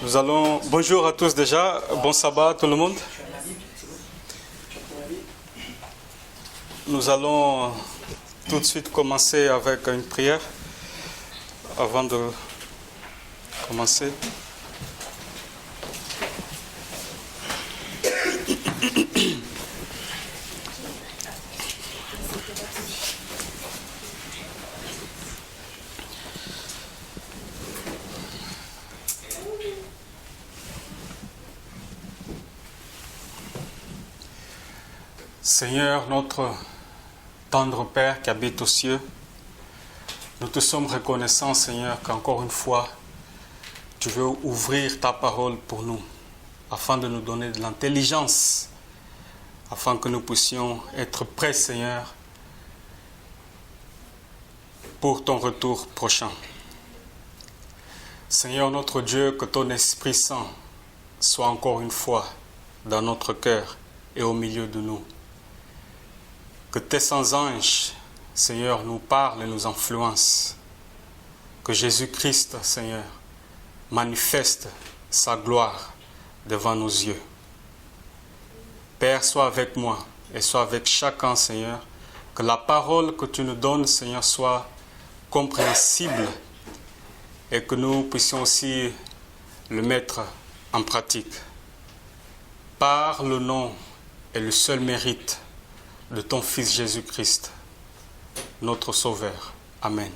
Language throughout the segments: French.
Bonjour à tous déjà, bon sabbat à tout le monde. Nous allons tout de suite commencer avec une prière avant de commencer. Seigneur, notre tendre Père qui habite aux cieux, nous te sommes reconnaissants, Seigneur, qu'encore une fois, tu veux ouvrir ta parole pour nous, afin de nous donner de l'intelligence, afin que nous puissions être prêts, Seigneur, pour ton retour prochain. Seigneur notre Dieu, que ton Esprit Saint soit encore une fois dans notre cœur et au milieu de nous. Que tes saints anges, Seigneur, nous parlent et nous influencent. Que Jésus-Christ, Seigneur, manifeste sa gloire devant nos yeux. Père, sois avec moi et sois avec chacun, Seigneur. Que la parole que tu nous donnes, Seigneur, soit compréhensible et que nous puissions aussi le mettre en pratique. Par le nom et le seul mérite de ton Fils Jésus-Christ, notre Sauveur. Amen.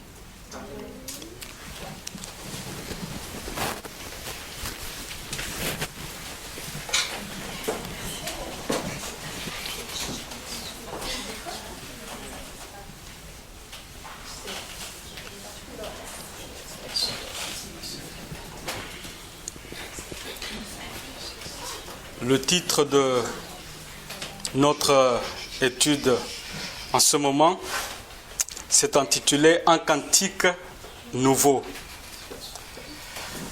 Le titre de notre étude en ce moment s'est intitulé « Un cantique nouveau ».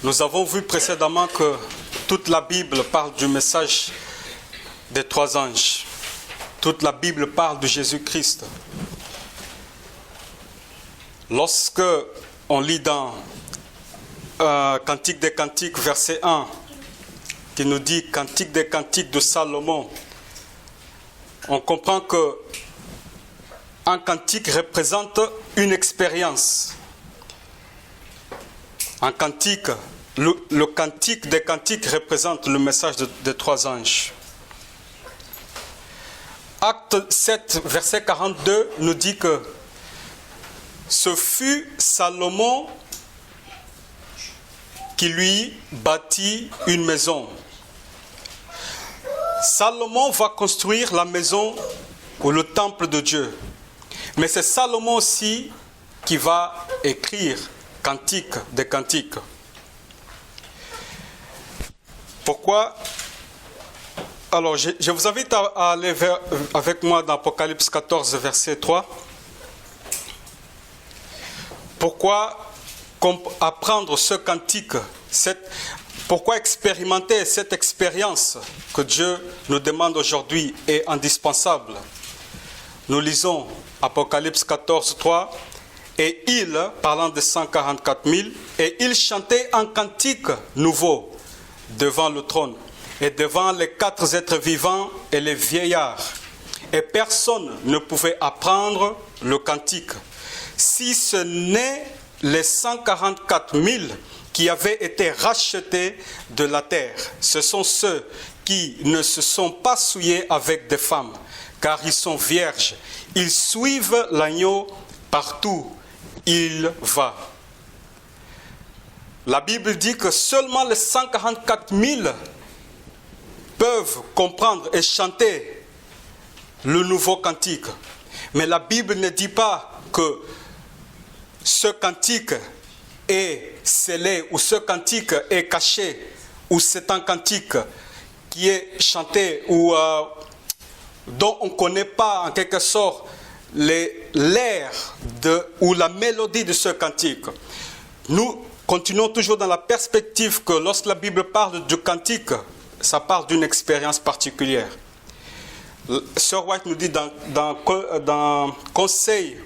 Nous avons vu précédemment que toute la Bible parle du message des trois anges. Toute la Bible parle de Jésus-Christ. Lorsque on lit dans Cantique des Cantiques, verset 1, qui nous dit « Cantique des Cantiques de Salomon », on comprend que un cantique représente une expérience. Un cantique, le cantique des cantiques représente le message des trois anges. Acte 7, verset 42 nous dit que ce fut Salomon qui lui bâtit une maison. Salomon va construire la maison ou le temple de Dieu. Mais c'est Salomon aussi qui va écrire Cantique des Cantiques. Pourquoi? Alors, je vous invite à aller avec moi dans Apocalypse 14, verset 3. Pourquoi apprendre ce cantique, pourquoi expérimenter cette expérience que Dieu nous demande aujourd'hui est indispensable? Nous lisons Apocalypse 14, 3. Et il, parlant de 144 000, et il chantait un cantique nouveau devant le trône et devant les quatre êtres vivants et les vieillards. Et personne ne pouvait apprendre le cantique, si ce n'est les 144 000 qui avaient été rachetés de la terre. Ce sont ceux qui ne se sont pas souillés avec des femmes, car ils sont vierges. Ils suivent l'agneau partout. Il va. La Bible dit que seulement les 144 000 peuvent comprendre et chanter le nouveau cantique. Mais la Bible ne dit pas que ce cantique est scellé ou ce cantique est caché ou c'est un cantique qui est chanté ou dont on ne connaît pas en quelque sorte l'air ou la mélodie de ce cantique. Nous continuons toujours dans la perspective que lorsque la Bible parle du cantique, ça parle d'une expérience particulière. Sir White nous dit dans Conseil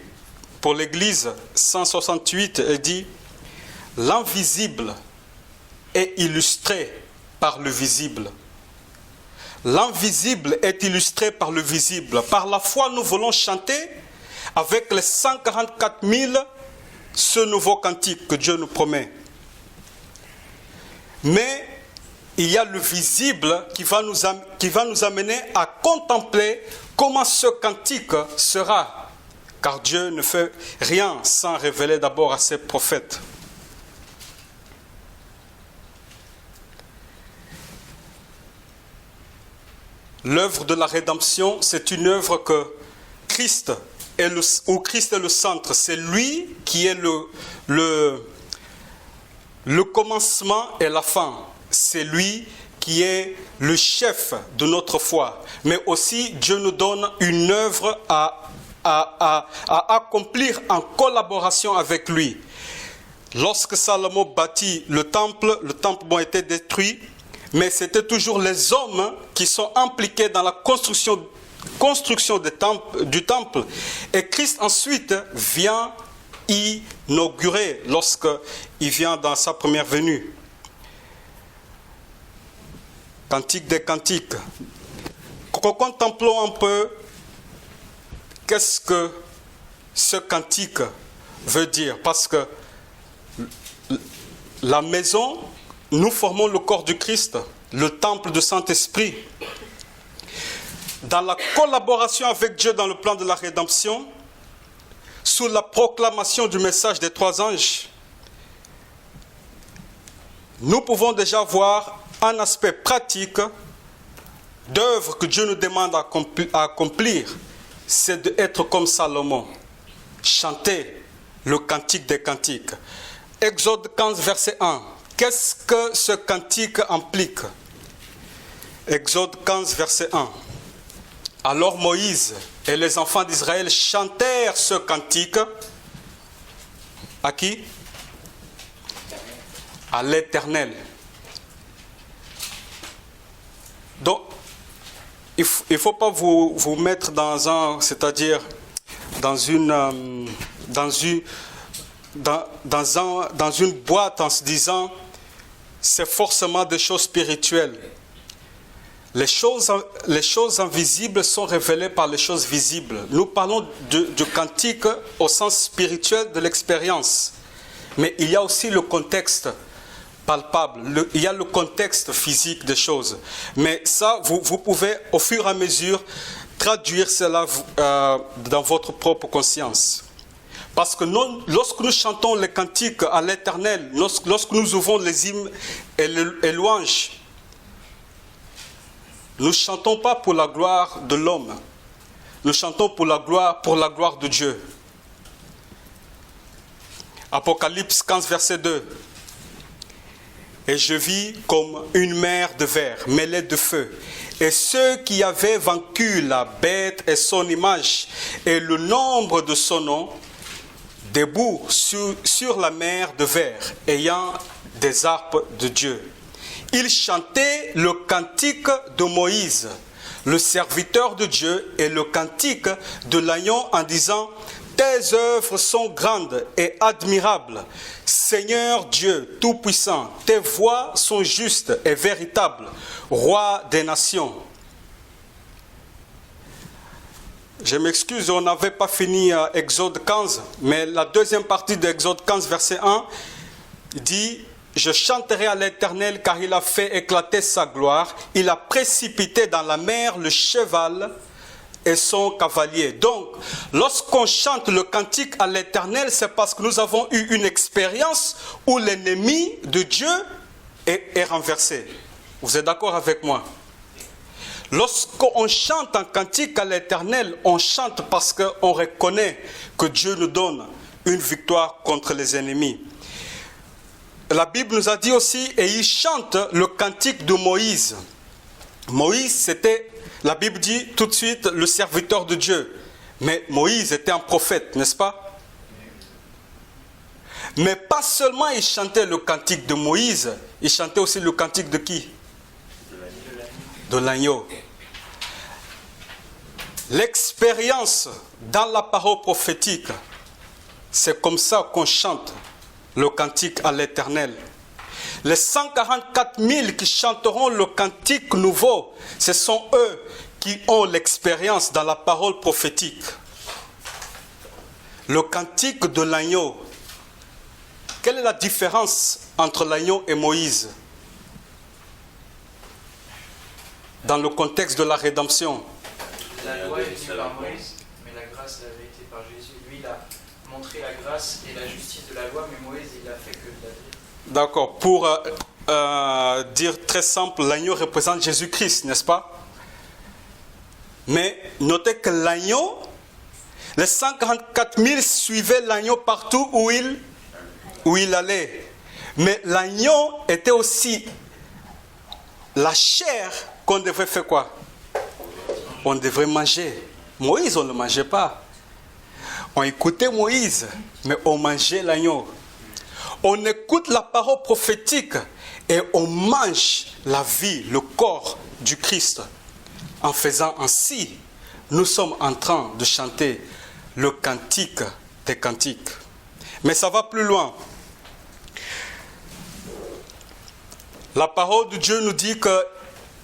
pour l'Église 168, elle dit « L'invisible est illustré par le visible. L'invisible est illustré par le visible. Par la foi, nous voulons chanter avec les 144 000 ce nouveau cantique que Dieu nous promet. Mais il y a le visible qui va nous amener à contempler comment ce cantique sera. Car Dieu ne fait rien sans révéler d'abord à ses prophètes. L'œuvre de la rédemption, c'est une œuvre que Christ est le centre. C'est lui qui est le commencement et la fin. C'est lui qui est le chef de notre foi. Mais aussi, Dieu nous donne une œuvre à accomplir en collaboration avec lui. Lorsque Salomon bâtit le temple a été détruit, mais c'était toujours les hommes qui sont impliqués dans la construction du temple. Et Christ ensuite vient inaugurer lorsqu'il vient dans sa première venue. Cantique des cantiques. Contemplons un peu qu'est-ce que ce cantique veut dire. Parce que la maison, nous formons le corps du Christ, le temple du Saint-Esprit. Dans la collaboration avec Dieu dans le plan de la rédemption, sous la proclamation du message des 3 anges, nous pouvons déjà voir un aspect pratique d'œuvre que Dieu nous demande à accomplir, c'est d'être comme Salomon, chanter le cantique des cantiques. Exode 15, verset 1. Qu'est-ce que ce cantique implique? Exode 15, verset 1. Alors Moïse et les enfants d'Israël chantèrent ce cantique à qui? À l'Éternel. Donc, il ne faut pas vous mettre dans une boîte en se disant c'est forcément des choses spirituelles. Les choses invisibles sont révélées par les choses visibles. Nous parlons du cantique au sens spirituel de l'expérience. Mais il y a aussi le contexte palpable, il y a le contexte physique des choses. Mais ça, vous pouvez au fur et à mesure traduire cela dans votre propre conscience. Parce que lorsque nous chantons les cantiques à l'Éternel, lorsque nous ouvrons les hymnes et les louanges, nous ne chantons pas pour la gloire de l'homme. Nous chantons pour la gloire de Dieu. Apocalypse 15, verset 2. Et je vis comme une mer de verre mêlée de feu. Et ceux qui avaient vaincu la bête et son image et le nombre de son nom, debout sur la mer de verre, ayant des harpes de Dieu. Ils chantaient le cantique de Moïse, le serviteur de Dieu, et le cantique de l'agneau en disant « Tes œuvres sont grandes et admirables. Seigneur Dieu Tout-Puissant, tes voies sont justes et véritables, Roi des nations. » Je m'excuse, on n'avait pas fini Exode 15, mais la deuxième partie d'Exode 15, verset 1, dit « Je chanterai à l'Éternel car il a fait éclater sa gloire. Il a précipité dans la mer le cheval et son cavalier. » Donc, lorsqu'on chante le cantique à l'Éternel, c'est parce que nous avons eu une expérience où l'ennemi de Dieu est renversé. Vous êtes d'accord avec moi? Lorsqu'on chante un cantique à l'Éternel, on chante parce qu'on reconnaît que Dieu nous donne une victoire contre les ennemis. La Bible nous a dit aussi, et il chante le cantique de Moïse. Moïse, c'était, la Bible dit tout de suite, le serviteur de Dieu. Mais Moïse était un prophète, n'est-ce pas? Mais pas seulement il chantait le cantique de Moïse, il chantait aussi le cantique de qui? De l'agneau. L'expérience dans la parole prophétique, c'est comme ça qu'on chante le cantique à l'Éternel. Les 144 000 qui chanteront le cantique nouveau, ce sont eux qui ont l'expérience dans la parole prophétique. Le cantique de l'agneau. Quelle est la différence entre l'agneau et Moïse dans le contexte de la rédemption? La loi est venue par Moïse, mais la grâce avait été par Jésus. Lui, il a montré la grâce et la justice de la loi, mais Moïse, il a fait que de la vie. D'accord. Pour dire très simple, l'agneau représente Jésus-Christ, n'est-ce pas? Mais notez que l'agneau, les 144 000 suivaient l'agneau partout où il allait. Mais l'agneau était aussi la chair qu'on devrait faire quoi? On devrait manger. Moïse, on ne le mangeait pas. On écoutait Moïse, mais on mangeait l'agneau. On écoute la parole prophétique et on mange la vie, le corps du Christ. En faisant ainsi, nous sommes en train de chanter le cantique des cantiques. Mais ça va plus loin. La parole de Dieu nous dit que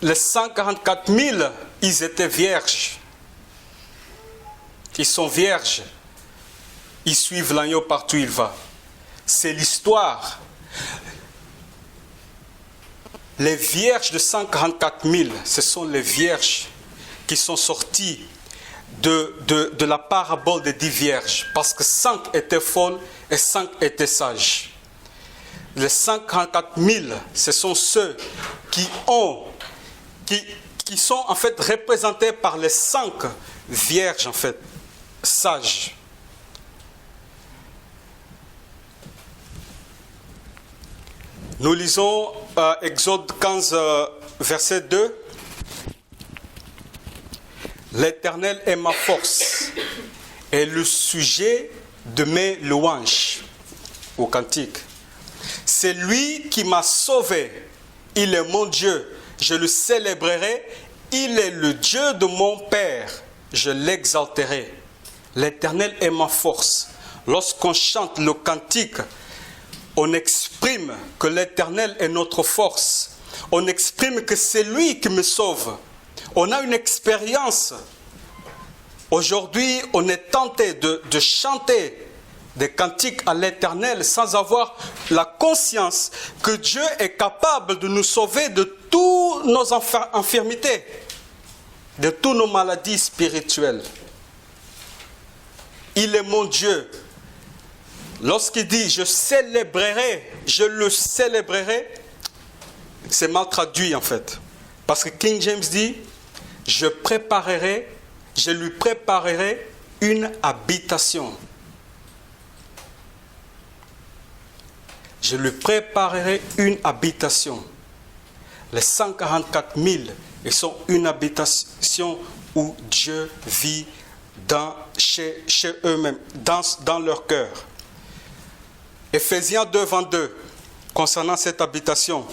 les 144 000, ils étaient vierges. Ils sont vierges. Ils suivent l'agneau partout où il va. C'est l'histoire. Les vierges de 144 000, ce sont les vierges qui sont sorties de la parabole des 10 vierges. Parce que 5 étaient folles et 5 étaient sages. Les 144 000, ce sont ceux qui sont en fait représentés par les 5 vierges en fait, sages. Nous lisons Exode 15, verset 2. L'Éternel est ma force et le sujet de mes louanges au cantique. C'est lui qui m'a sauvé. Il est mon Dieu. Je le célébrerai. Il est le Dieu de mon Père. Je l'exalterai. L'Éternel est ma force. Lorsqu'on chante le cantique, on exprime que l'Éternel est notre force. On exprime que c'est lui qui me sauve. On a une expérience. Aujourd'hui, on est tenté de chanter des cantiques à l'Éternel sans avoir la conscience que Dieu est capable de nous sauver de toutes nos infirmités, de toutes nos maladies spirituelles. Il est mon Dieu. Lorsqu'il dit « je célébrerai »,« je le célébrerai », c'est mal traduit en fait. Parce que King James dit « je lui préparerai une habitation ». Je lui préparerai une habitation. Les 144 000, ils sont une habitation où Dieu vit chez eux-mêmes, dans leur cœur. Éphésiens 2, 22, concernant cette habitation.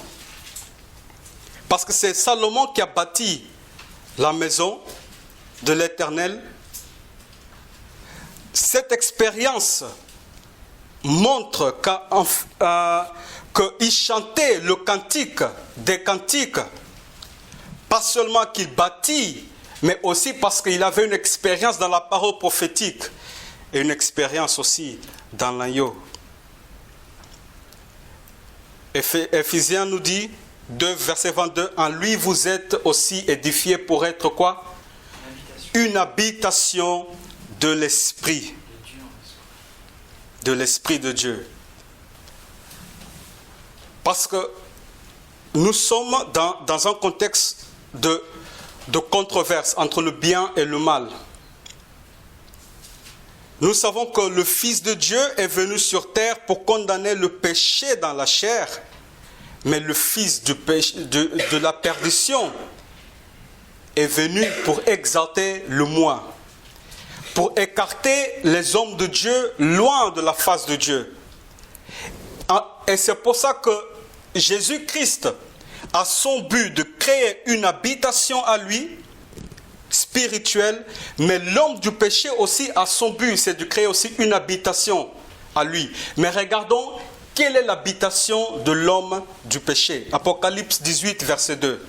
Parce que c'est Salomon qui a bâti la maison de l'Éternel. Cette expérience montre qu'il chantait le cantique des cantiques, pas seulement qu'il bâtit, mais aussi parce qu'il avait une expérience dans la parole prophétique et une expérience aussi dans l'agneau. Éphésiens nous dit, 2 verset 22, en lui vous êtes aussi édifiés pour être quoi? Une habitation de l'Esprit. De l'Esprit de Dieu. Parce que nous sommes dans un contexte de controverse entre le bien et le mal. Nous savons que le Fils de Dieu est venu sur terre pour condamner le péché dans la chair, mais le Fils de la perdition est venu pour exalter le moi, pour écarter les hommes de Dieu loin de la face de Dieu. Et c'est pour ça que Jésus-Christ a son but de créer une habitation à lui, spirituelle, mais l'homme du péché aussi a son but, c'est de créer aussi une habitation à lui. Mais regardons quelle est l'habitation de l'homme du péché? Apocalypse 18, verset 2.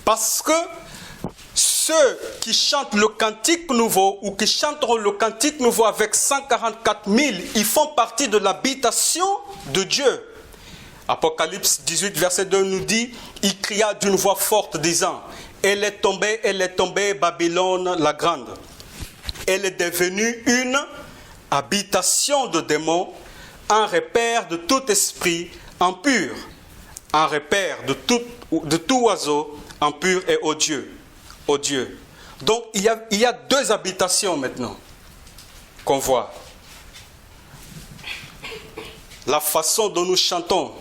Parce que ceux qui chantent le cantique nouveau ou qui chanteront le cantique nouveau avec 144 000, ils font partie de l'habitation de Dieu. Apocalypse 18, verset 2 nous dit, il cria d'une voix forte disant, elle est tombée, Babylone la grande. Elle est devenue une habitation de démons, un repère de tout esprit impur, un repère de tout oiseau impur et odieux. Donc il y a deux habitations maintenant qu'on voit. La façon dont nous chantons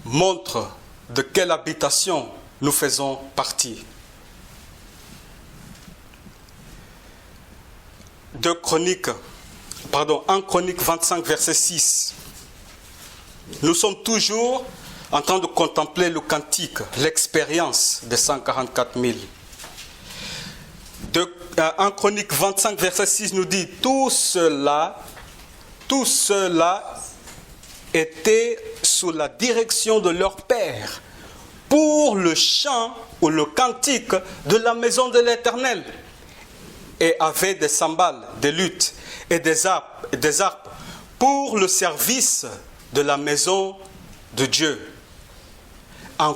montre de quelle habitation nous faisons partie. 1 Chronique 25, verset 6. Nous sommes toujours en train de contempler le cantique, l'expérience des 144 000. 1 Chronique 25, verset 6 nous dit, tout cela était sous la direction de leur père pour le chant ou le cantique de la maison de l'Éternel, et avaient des cymbales, des luttes et des harpes pour le service de la maison de Dieu. En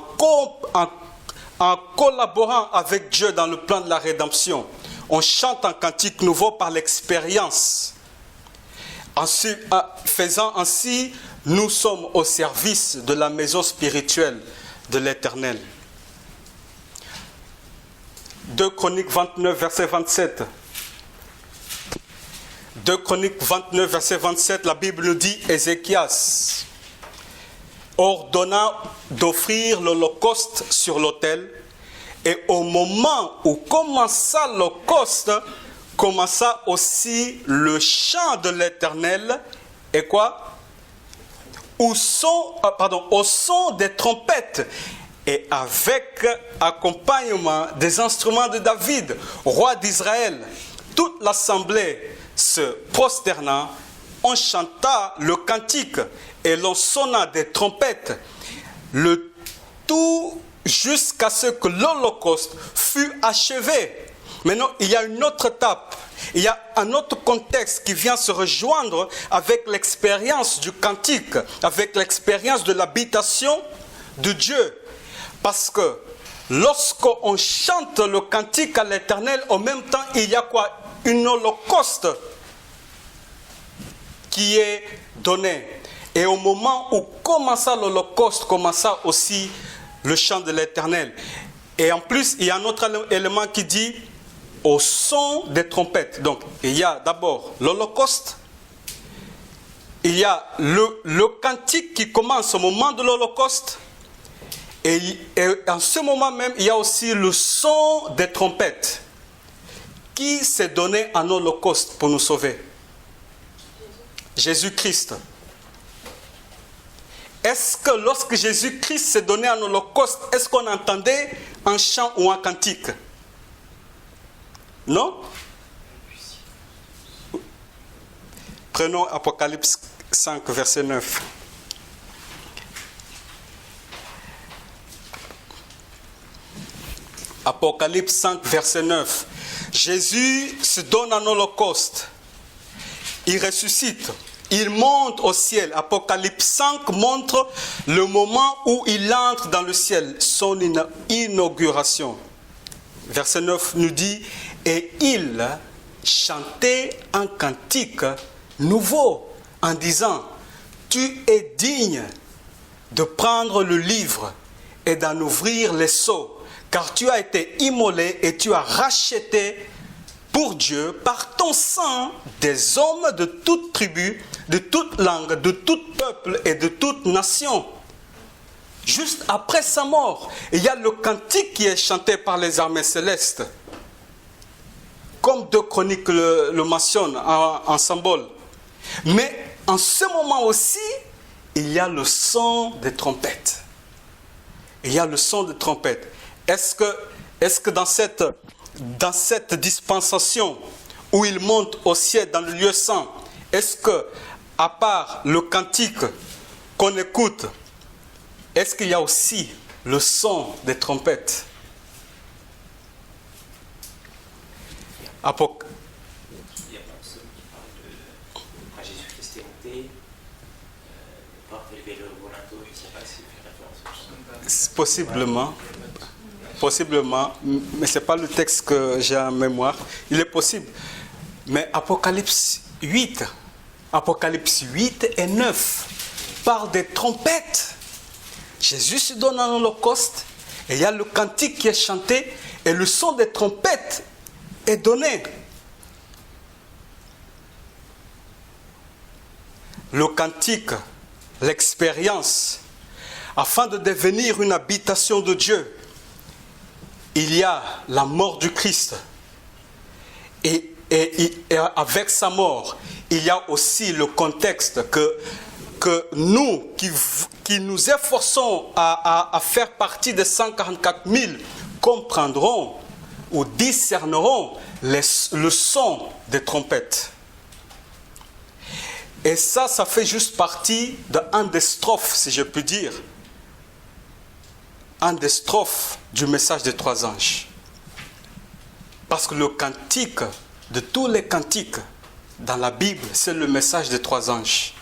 collaborant avec Dieu dans le plan de la rédemption, on chante un cantique nouveau par l'expérience. En faisant ainsi, nous sommes au service de la maison spirituelle de l'Éternel. 2 Chroniques 29, verset 27. 2 Chroniques 29, verset 27, la Bible nous dit, Ézéchias ordonna d'offrir l'holocauste sur l'autel, et au moment où commença l'holocauste, commença aussi le chant de l'Éternel, et quoi? Au son des trompettes, et avec accompagnement des instruments de David, roi d'Israël. Toute l'assemblée se prosterna, on chanta le cantique et l'on sonna des trompettes, le tout jusqu'à ce que l'holocauste fût achevé. Maintenant, il y a une autre étape, il y a un autre contexte qui vient se rejoindre avec l'expérience du cantique, avec l'expérience de l'habitation de Dieu. Parce que lorsqu'on chante le cantique à l'Éternel, en même temps, il y a quoi? Une holocauste qui est donnée. Et au moment où commença l'holocauste, commença aussi le chant de l'Éternel. Et en plus, il y a un autre élément qui dit au son des trompettes. Donc, il y a d'abord l'holocauste. Il y a le cantique qui commence au moment de l'holocauste. Et en ce moment même, il y a aussi le son des trompettes qui s'est donné en holocauste pour nous sauver. Jésus-Christ. Est-ce que lorsque Jésus-Christ s'est donné en holocauste, est-ce qu'on entendait un chant ou un cantique? Non? Prenons Apocalypse 5, verset 9. Apocalypse 5, verset 9. Jésus se donne en holocauste. Il ressuscite. Il monte au ciel. Apocalypse 5 montre le moment où il entre dans le ciel, son inauguration. Verset 9 nous dit, et il chantait un cantique nouveau en disant, tu es digne de prendre le livre et d'en ouvrir les sceaux, car tu as été immolé et tu as racheté pour Dieu par ton sang des hommes de toute tribu, de toute langue, de tout peuple et de toute nation. Juste après sa mort, il y a le cantique qui est chanté par les armées célestes. Comme 2 Chroniques le mentionne en symbole. Mais en ce moment aussi, il y a le son des trompettes. Il y a le son des trompettes. Est-ce que dans cette dispensation où il monte au ciel dans le lieu saint, est-ce que à part le cantique qu'on écoute, est-ce qu'il y a aussi le son des trompettes? Il y a un psaume qui parle de quand Jésus-Christ est monté, porte élevé le volanto, je ne sais pas s'il fait référence au chant. Possiblement, mais ce n'est pas le texte que j'ai en mémoire. Il est possible. Mais Apocalypse 8 et 9 parlent des trompettes. Jésus se donne en holocauste et il y a le cantique qui est chanté et le son des trompettes est donné. Le cantique, l'expérience, afin de devenir une habitation de Dieu, il y a la mort du Christ. Et avec sa mort, il y a aussi le contexte que nous, qui nous efforçons à faire partie des 144 000, comprendront ou discerneront le son des trompettes. Et ça fait juste partie d'un des strophes, si je puis dire. Un des strophes du message des trois anges. Parce que le cantique, de tous les cantiques dans la Bible, c'est le message des trois anges.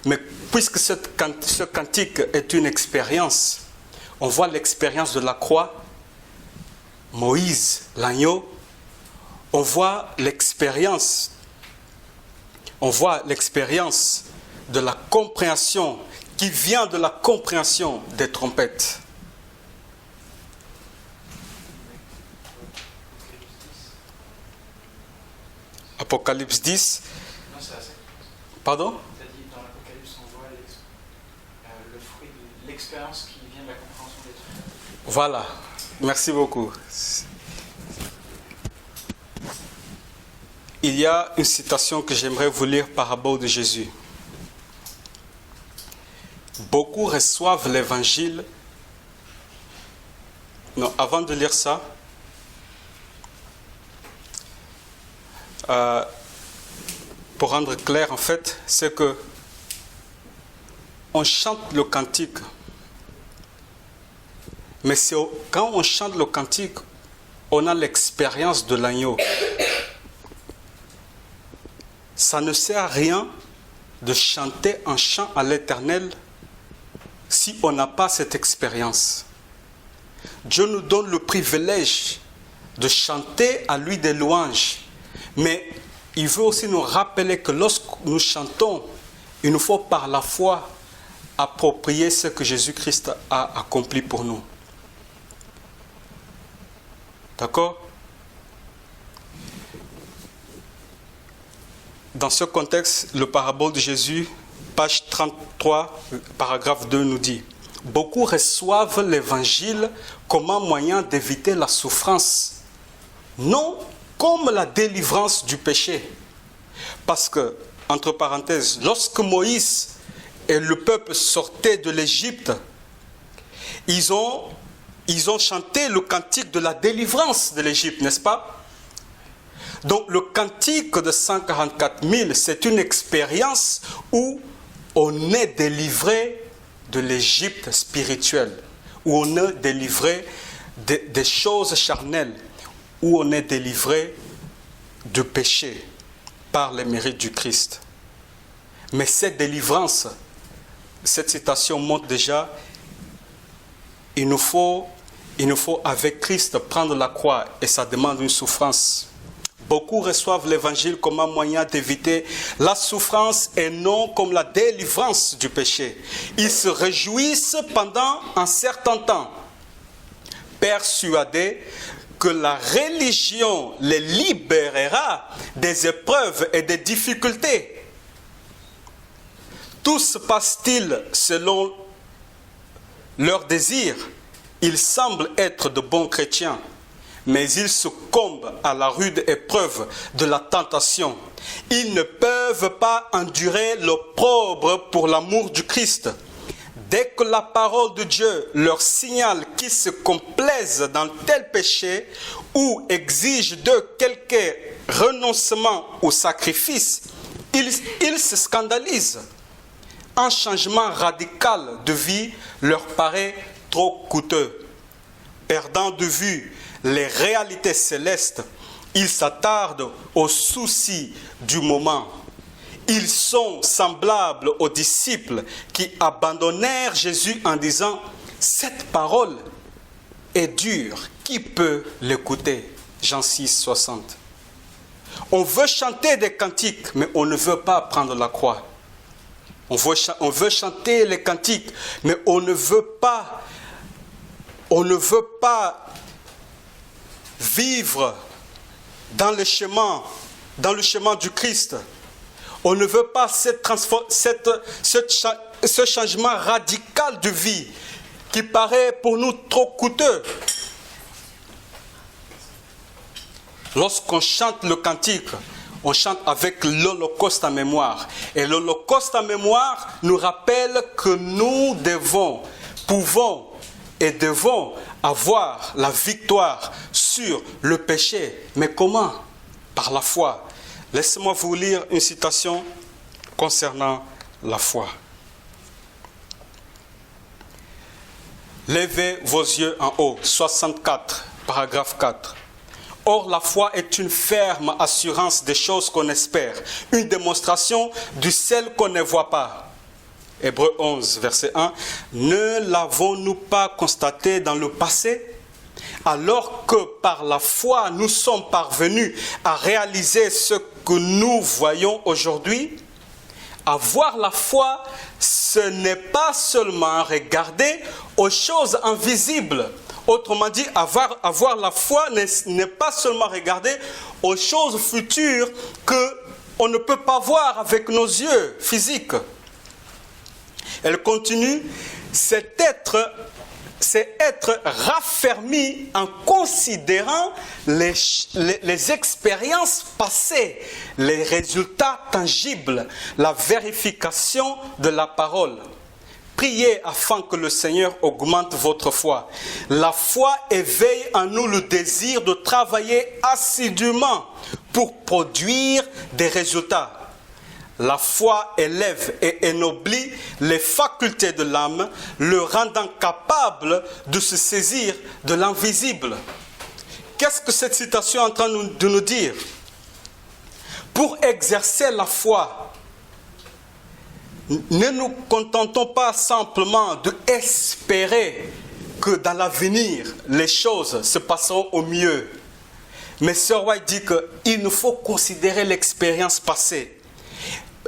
Mais puisque ce cantique est une expérience, on voit l'expérience de la croix, Moïse, l'agneau, on voit l'expérience de la compréhension qui vient de la compréhension des trompettes. Apocalypse 10. Non, c'est assez. Pardon? Tu as dit dans l'Apocalypse, on voit le fruit de l'expérience qui vient de la compréhension des trucs. Voilà. Merci beaucoup. Il y a une citation que j'aimerais vous lire par rapport de Jésus. Beaucoup reçoivent l'évangile. Non, avant de lire ça, pour rendre clair, en fait, c'est que on chante le cantique. Mais quand on chante le cantique, on a l'expérience de l'agneau. Ça ne sert à rien de chanter un chant à l'Éternel si on n'a pas cette expérience. Dieu nous donne le privilège de chanter à lui des louanges. Mais il veut aussi nous rappeler que lorsque nous chantons, il nous faut par la foi approprier ce que Jésus-Christ a accompli pour nous. D'accord? Dans ce contexte, le parabole de Jésus, page 33, paragraphe 2 nous dit: beaucoup reçoivent l'évangile comme un moyen d'éviter la souffrance, non comme la délivrance du péché. Parce que, entre parenthèses, lorsque Moïse et le peuple sortaient de l'Égypte, ils ont chanté le cantique de la délivrance de l'Égypte, n'est-ce pas? Donc le cantique de 144 000, c'est une expérience où on est délivré de l'Égypte spirituelle, où on est délivré des choses charnelles, où on est délivré du péché par les mérites du Christ. Mais cette délivrance, cette citation montre déjà, il nous faut avec Christ prendre la croix et ça demande une souffrance. Beaucoup reçoivent l'évangile comme un moyen d'éviter la souffrance et non comme la délivrance du péché. Ils se réjouissent pendant un certain temps, persuadés que la religion les libérera des épreuves et des difficultés. Tout se passe-t-il selon leurs désirs. Ils semblent être de bons chrétiens, mais ils succombent à la rude épreuve de la tentation. Ils ne peuvent pas endurer l'opprobre pour l'amour du Christ. Dès que la parole de Dieu leur signale qu'ils se complaisent dans tel péché ou exige d'eux quelque renoncement ou sacrifice, Ils se scandalisent. Un changement radical de vie leur paraît trop coûteux. Perdant de vue les réalités célestes, ils s'attardent aux soucis du moment. Ils sont semblables aux disciples qui abandonnèrent Jésus en disant « Cette parole est dure, qui peut l'écouter ?» Jean 6, 60. On veut chanter des cantiques, mais on ne veut pas prendre la croix. On veut chanter les cantiques, mais on ne veut pas vivre dans le chemin du Christ. On ne veut pas ce changement radical de vie qui paraît pour nous trop coûteux. Lorsqu'on chante le cantique, on chante avec l'Holocauste en mémoire. Et l'Holocauste en mémoire nous rappelle que nous pouvons et devons avoir la victoire sur le péché. Mais comment? Par la foi. Laissez-moi vous lire une citation concernant la foi. Levez vos yeux en haut, 64, paragraphe 4. Or, la foi est une ferme assurance des choses qu'on espère, une démonstration de celles qu'on ne voit pas. Hébreux 11, verset 1. Ne l'avons-nous pas constaté dans le passé? Alors que par la foi, nous sommes parvenus à réaliser ce que nous voyons aujourd'hui. Avoir la foi, ce n'est pas seulement regarder aux choses invisibles. Autrement dit, avoir la foi n'est pas seulement regarder aux choses futures qu'on ne peut pas voir avec nos yeux physiques. Elle continue, c'est être raffermi en considérant les expériences passées, les résultats tangibles, la vérification de la parole. Priez afin que le Seigneur augmente votre foi. La foi éveille en nous le désir de travailler assidûment pour produire des résultats. La foi élève et ennoblit les facultés de l'âme, le rendant capable de se saisir de l'invisible. Qu'est-ce que cette citation est en train de nous dire? Pour exercer la foi, ne nous contentons pas simplement d'espérer que dans l'avenir, les choses se passeront au mieux. Mais Sir White dit qu'il nous faut considérer l'expérience passée.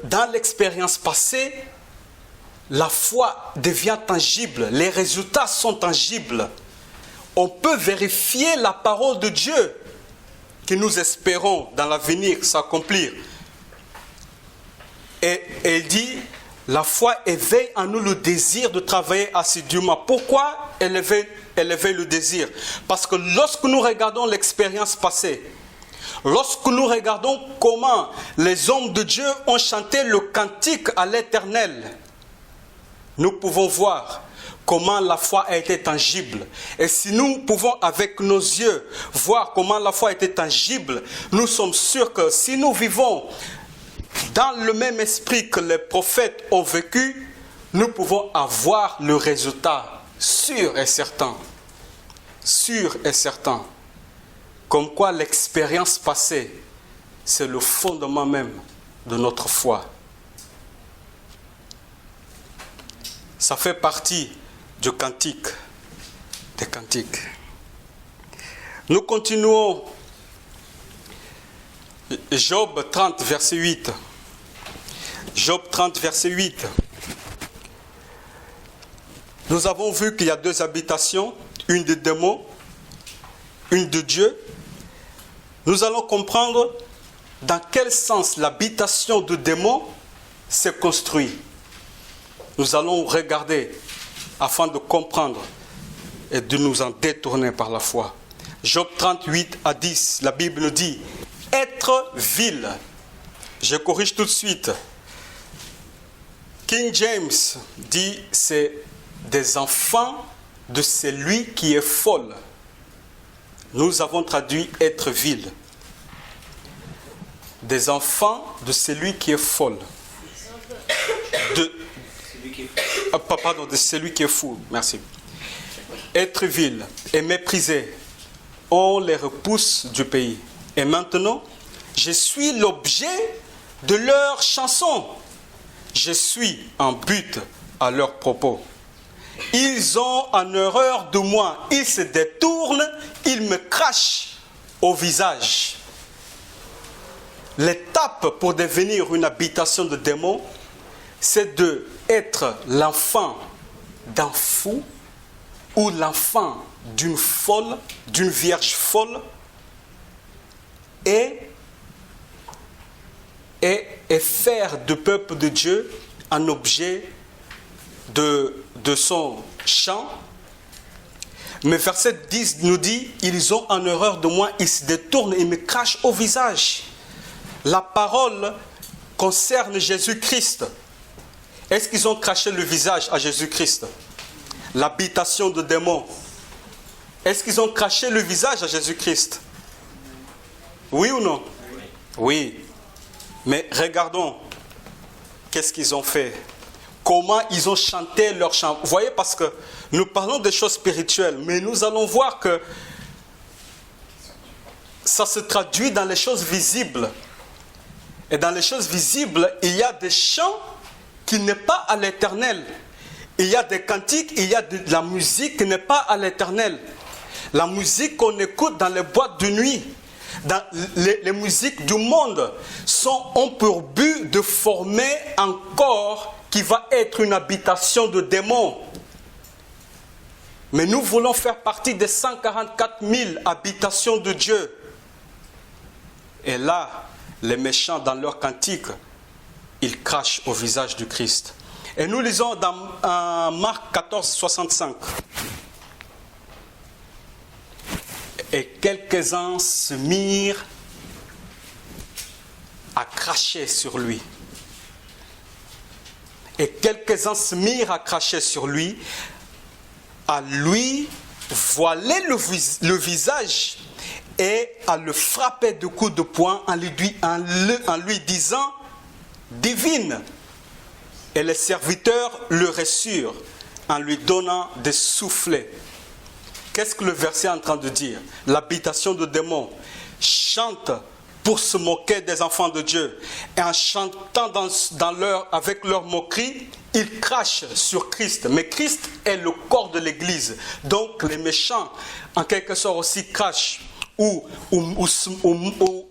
Dans l'expérience passée, la foi devient tangible, les résultats sont tangibles. On peut vérifier la parole de Dieu que nous espérons dans l'avenir s'accomplir. Et il dit, la foi éveille en nous le désir de travailler assidûment. Pourquoi elle éveille le désir? Parce que lorsque nous regardons l'expérience passée, lorsque nous regardons comment les hommes de Dieu ont chanté le cantique à l'Éternel, nous pouvons voir comment la foi a été tangible. Et si nous pouvons avec nos yeux voir comment la foi a été tangible, nous sommes sûrs que si nous vivons dans le même esprit que les prophètes ont vécu, nous pouvons avoir le résultat sûr et certain. Sûr et certain. Comme quoi l'expérience passée, c'est le fondement même de notre foi. Ça fait partie du cantique, des cantiques. Nous continuons. Job 30, verset 8. Job 30, verset 8. Nous avons vu qu'il y a deux habitations, une de démons, une de Dieu. Nous allons comprendre dans quel sens l'habitation de démons s'est construite. Nous allons regarder afin de comprendre et de nous en détourner par la foi. Job 38 à 10, la Bible nous dit « Être vil ». Je corrige tout de suite. King James dit « C'est des enfants de celui qui est folle ». Nous avons traduit « être vil ». des enfants de celui qui est folle. Pardon, de celui qui est fou. Merci. Être vil et méprisé, on les repousse du pays. Et maintenant, je suis l'objet de leurs chansons. Je suis en but à leurs propos. Ils ont en horreur de moi. Ils se détournent, ils me crachent au visage. L'étape pour devenir une habitation de démons, c'est d'être l'enfant d'un fou ou l'enfant d'une folle, d'une vierge folle, et faire du peuple de Dieu un objet de son chant. Mais verset 10 nous dit, ils ont en horreur de moi, ils se détournent et me crachent au visage. La parole concerne Jésus-Christ. Est-ce qu'ils ont craché le visage à Jésus-Christ? L'habitation de démons. Est-ce qu'ils ont craché le visage à Jésus-Christ? Oui ou non? Oui. Mais regardons, qu'est-ce qu'ils ont fait? Comment ils ont chanté leur chant? Vous voyez, parce que nous parlons des choses spirituelles, mais nous allons voir que ça se traduit dans les choses visibles. Et dans les choses visibles, il y a des chants qui n'est pas à l'éternel. Il y a des cantiques, il y a de la musique qui n'est pas à l'éternel. La musique qu'on écoute dans les boîtes de nuit, dans les musiques du monde, ont pour but de former un corps qui va être une habitation de démons. Mais nous voulons faire partie des 144 000 habitations de Dieu. Et là, les méchants, dans leur cantique, ils crachent au visage du Christ. Et nous lisons dans Marc 14, 65. Et quelques-uns se mirent à cracher sur lui. Et quelques-uns se mirent à cracher sur lui, à lui voiler le visage et à le frapper de coups de poing en lui disant « Divine !» Et les serviteurs le reçurent en lui donnant des soufflets. Qu'est-ce que le verset est en train de dire? L'habitation de démons chante pour se moquer des enfants de Dieu. Et en chantant avec leur moquerie, ils crachent sur Christ. Mais Christ est le corps de l'Église. Donc les méchants, en quelque sorte aussi, crachent. Ou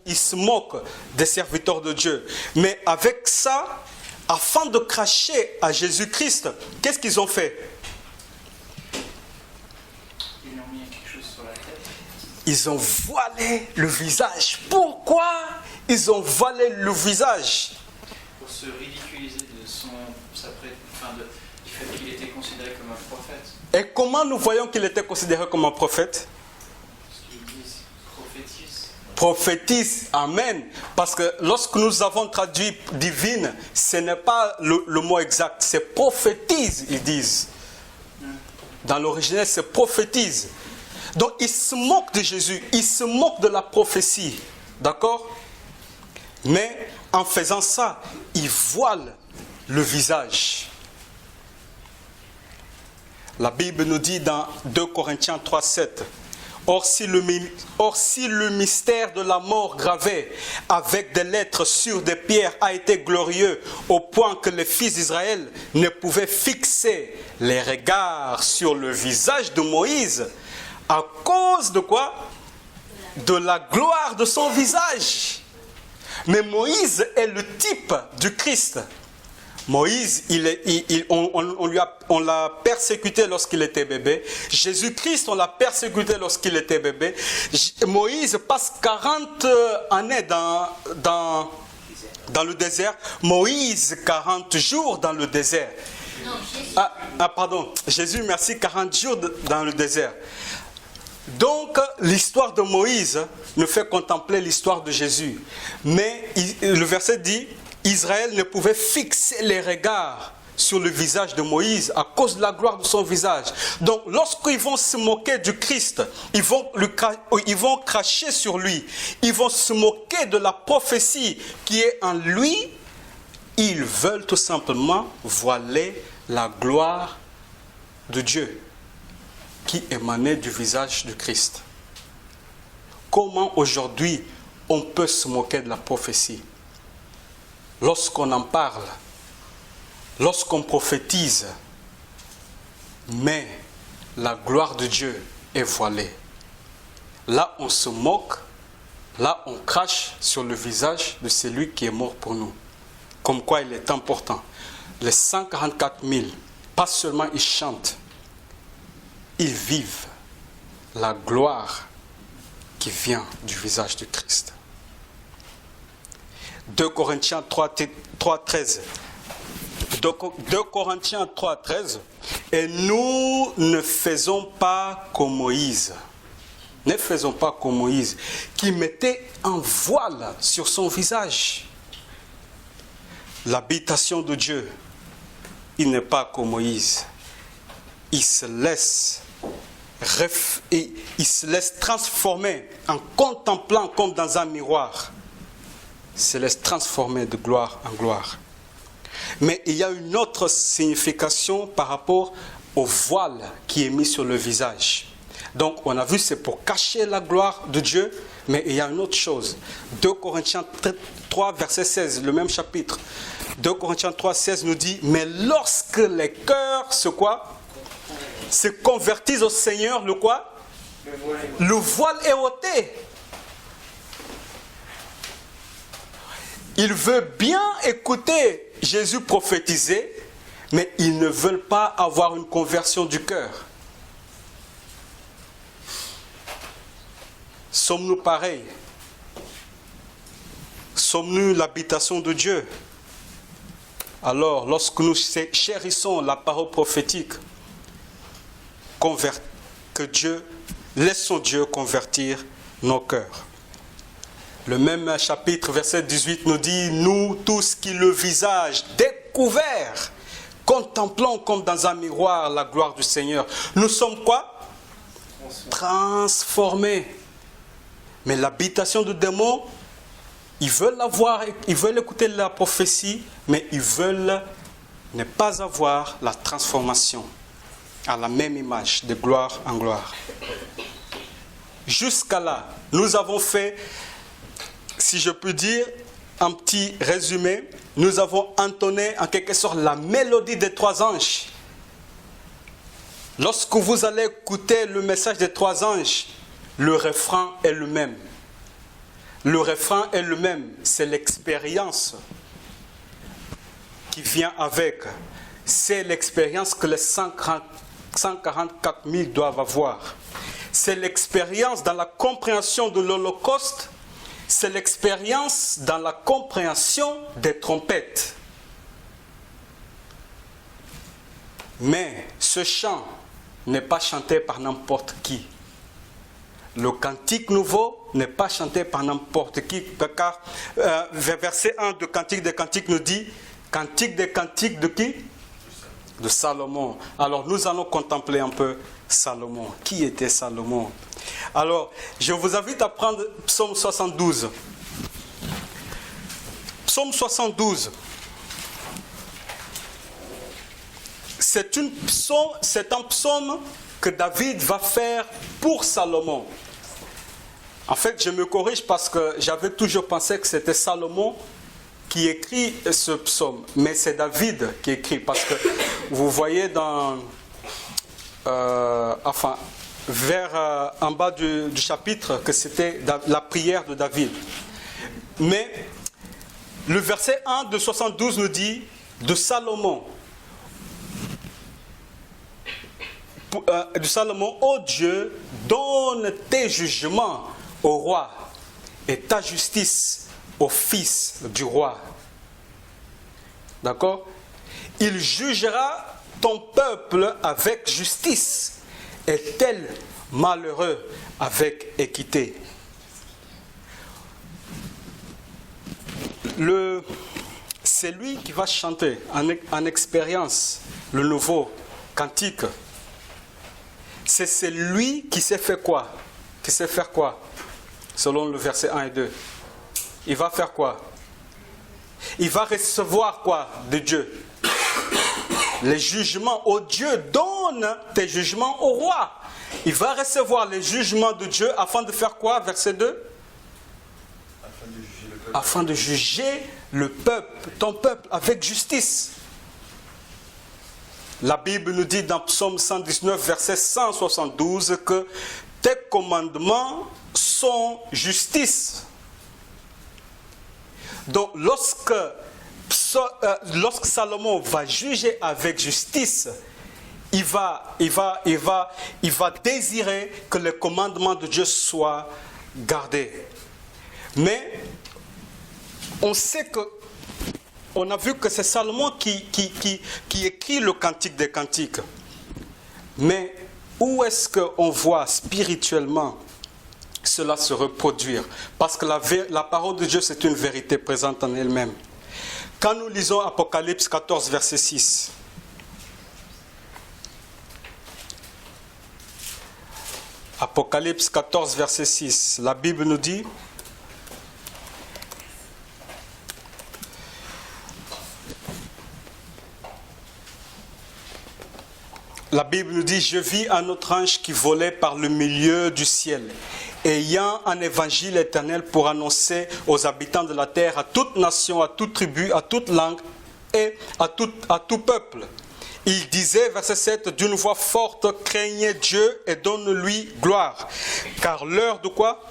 ils se moquent des serviteurs de Dieu. Mais avec ça, afin de cracher à Jésus-Christ, qu'est-ce qu'ils ont fait? Ils ont mis quelque chose sur la tête. Ils ont voilé le visage. Pourquoi ils ont voilé le visage? Pour se ridiculiser de du fait qu'il était considéré comme un prophète. Et comment nous voyons qu'il était considéré comme un prophète? Prophétise, amen. Parce que lorsque nous avons traduit divine, ce n'est pas le mot exact, c'est prophétise, ils disent. Dans l'original, c'est prophétise. Donc, ils se moquent de Jésus, ils se moquent de la prophétie. D'accord? Mais en faisant ça, ils voilent le visage. La Bible nous dit dans 2 Corinthiens 3, 7. Or si le mystère de la mort gravé avec des lettres sur des pierres a été glorieux au point que les fils d'Israël ne pouvaient fixer les regards sur le visage de Moïse, à cause de quoi? De la gloire de son visage. Mais Moïse est le type du Christ. Moïse, on l'a persécuté lorsqu'il était bébé. Jésus-Christ, on l'a persécuté lorsqu'il était bébé. Moïse passe 40 années dans le désert. Moïse, 40 jours dans le désert. Non, Jésus. Pardon. Jésus, merci, 40 jours dans le désert. Donc, l'histoire de Moïse nous fait contempler l'histoire de Jésus. Mais le verset dit... Israël ne pouvait fixer les regards sur le visage de Moïse à cause de la gloire de son visage. Donc, lorsqu'ils vont se moquer du Christ, ils vont cracher sur lui, ils vont se moquer de la prophétie qui est en lui, ils veulent tout simplement voiler la gloire de Dieu qui émanait du visage du Christ. Comment aujourd'hui on peut se moquer de la prophétie? Lorsqu'on en parle, lorsqu'on prophétise, mais la gloire de Dieu est voilée. Là, on se moque, là, on crache sur le visage de celui qui est mort pour nous. Comme quoi il est important. Les 144 000, pas seulement ils chantent, ils vivent la gloire qui vient du visage du Christ. 2 Corinthiens 3:13. 2 Corinthiens 3:13. Et nous ne faisons pas comme Moïse. Ne faisons pas comme Moïse, qui mettait un voile sur son visage. L'habitation de Dieu, il n'est pas comme Moïse. Il se laisse transformer en contemplant comme dans un miroir. Il se laisse transformer de gloire en gloire. Mais il y a une autre signification par rapport au voile qui est mis sur le visage. Donc on a vu c'est pour cacher la gloire de Dieu, mais il y a une autre chose. 2 Corinthiens 3 verset 16, le même chapitre. 2 Corinthiens 3, 16 nous dit, mais lorsque les cœurs se convertissent au Seigneur, le quoi? Le voile est ôté. Ils veulent bien écouter Jésus prophétiser, mais ils ne veulent pas avoir une conversion du cœur. Sommes-nous pareils? Sommes-nous l'habitation de Dieu? Alors, lorsque nous chérissons la parole prophétique, laissons Dieu convertir nos cœurs. Le même chapitre, verset 18 nous dit, nous tous qui le visage découvert, contemplons comme dans un miroir la gloire du Seigneur. Nous sommes quoi? Transformés. Mais l'habitation de démons, ils veulent avoir, ils veulent écouter la prophétie, mais ils veulent ne pas avoir la transformation à la même image, de gloire en gloire. Jusqu'à là, nous avons fait, si je peux dire, un petit résumé. Nous avons entonné en quelque sorte la mélodie des 3 anges. Lorsque vous allez écouter le message des 3 anges, le refrain est le même. Le refrain est le même. C'est l'expérience qui vient avec. C'est l'expérience que les 144 000 doivent avoir. C'est l'expérience dans la compréhension de l'Holocauste. C'est l'expérience dans la compréhension des trompettes. Mais ce chant n'est pas chanté par n'importe qui. Le cantique nouveau n'est pas chanté par n'importe qui, car verset 1 de Cantique des Cantiques nous dit, Cantique des Cantiques de qui? De Salomon. Alors nous allons contempler un peu Salomon. Qui était Salomon? Alors je vous invite à prendre Psaume 72. Psaume 72. C'est un psaume que David va faire pour Salomon. En fait, je me corrige parce que j'avais toujours pensé que c'était Salomon qui écrit ce psaume. Mais c'est David qui écrit parce que vous voyez dans... vers en bas du chapitre que c'était la prière de David. Mais le verset 1 de 72 nous dit de Salomon. Ô Dieu, donne tes jugements au roi et ta justice au fils du roi. D'accord? Il jugera ton peuple avec justice et tel malheureux avec équité. c'est lui qui va chanter en expérience le nouveau cantique. C'est lui qui sait faire quoi? Qui sait faire quoi? Selon le verset 1 et 2. Il va faire quoi? Il va recevoir quoi de Dieu? Les jugements. Oh Dieu, donne tes jugements au roi. Il va recevoir les jugements de Dieu afin de faire quoi? Verset 2. Afin de juger le peuple, ton peuple, avec justice. La Bible nous dit dans Psaume 119, verset 172, que tes commandements sont justice. Donc, lorsque Salomon va juger avec justice, il va désirer que les commandements de Dieu soient gardés. Mais on sait que, on a vu que c'est Salomon qui écrit le cantique des cantiques. Mais où est-ce qu'on voit spirituellement cela se reproduire? Parce que la parole de Dieu, c'est une vérité présente en elle-même. Quand nous lisons Apocalypse 14, verset 6, Apocalypse 14, verset 6, la Bible nous dit: la Bible nous dit: je vis un autre ange qui volait par le milieu du ciel, ayant un évangile éternel pour annoncer aux habitants de la terre, à toute nation, à toute tribu, à toute langue et à tout peuple. Il disait, verset 7, d'une voix forte: craignez Dieu et donne-lui gloire, car l'heure de quoi?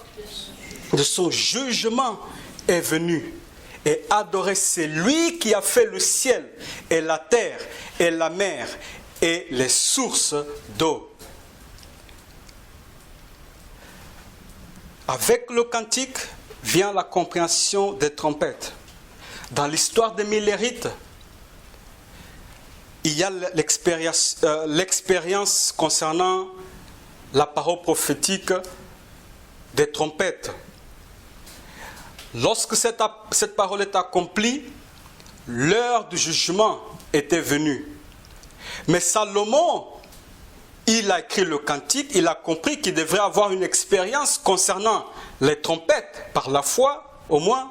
De son jugement est venue. Et adorez celui qui a fait le ciel et la terre et la mer et les sources d'eau. Avec le cantique vient la compréhension des trompettes. Dans l'histoire des Millérites, il y a l'expérience concernant la parole prophétique des trompettes. Lorsque cette parole est accomplie, l'heure du jugement était venue. Mais Salomon, il a écrit le cantique, il a compris qu'il devrait avoir une expérience concernant les trompettes, par la foi au moins.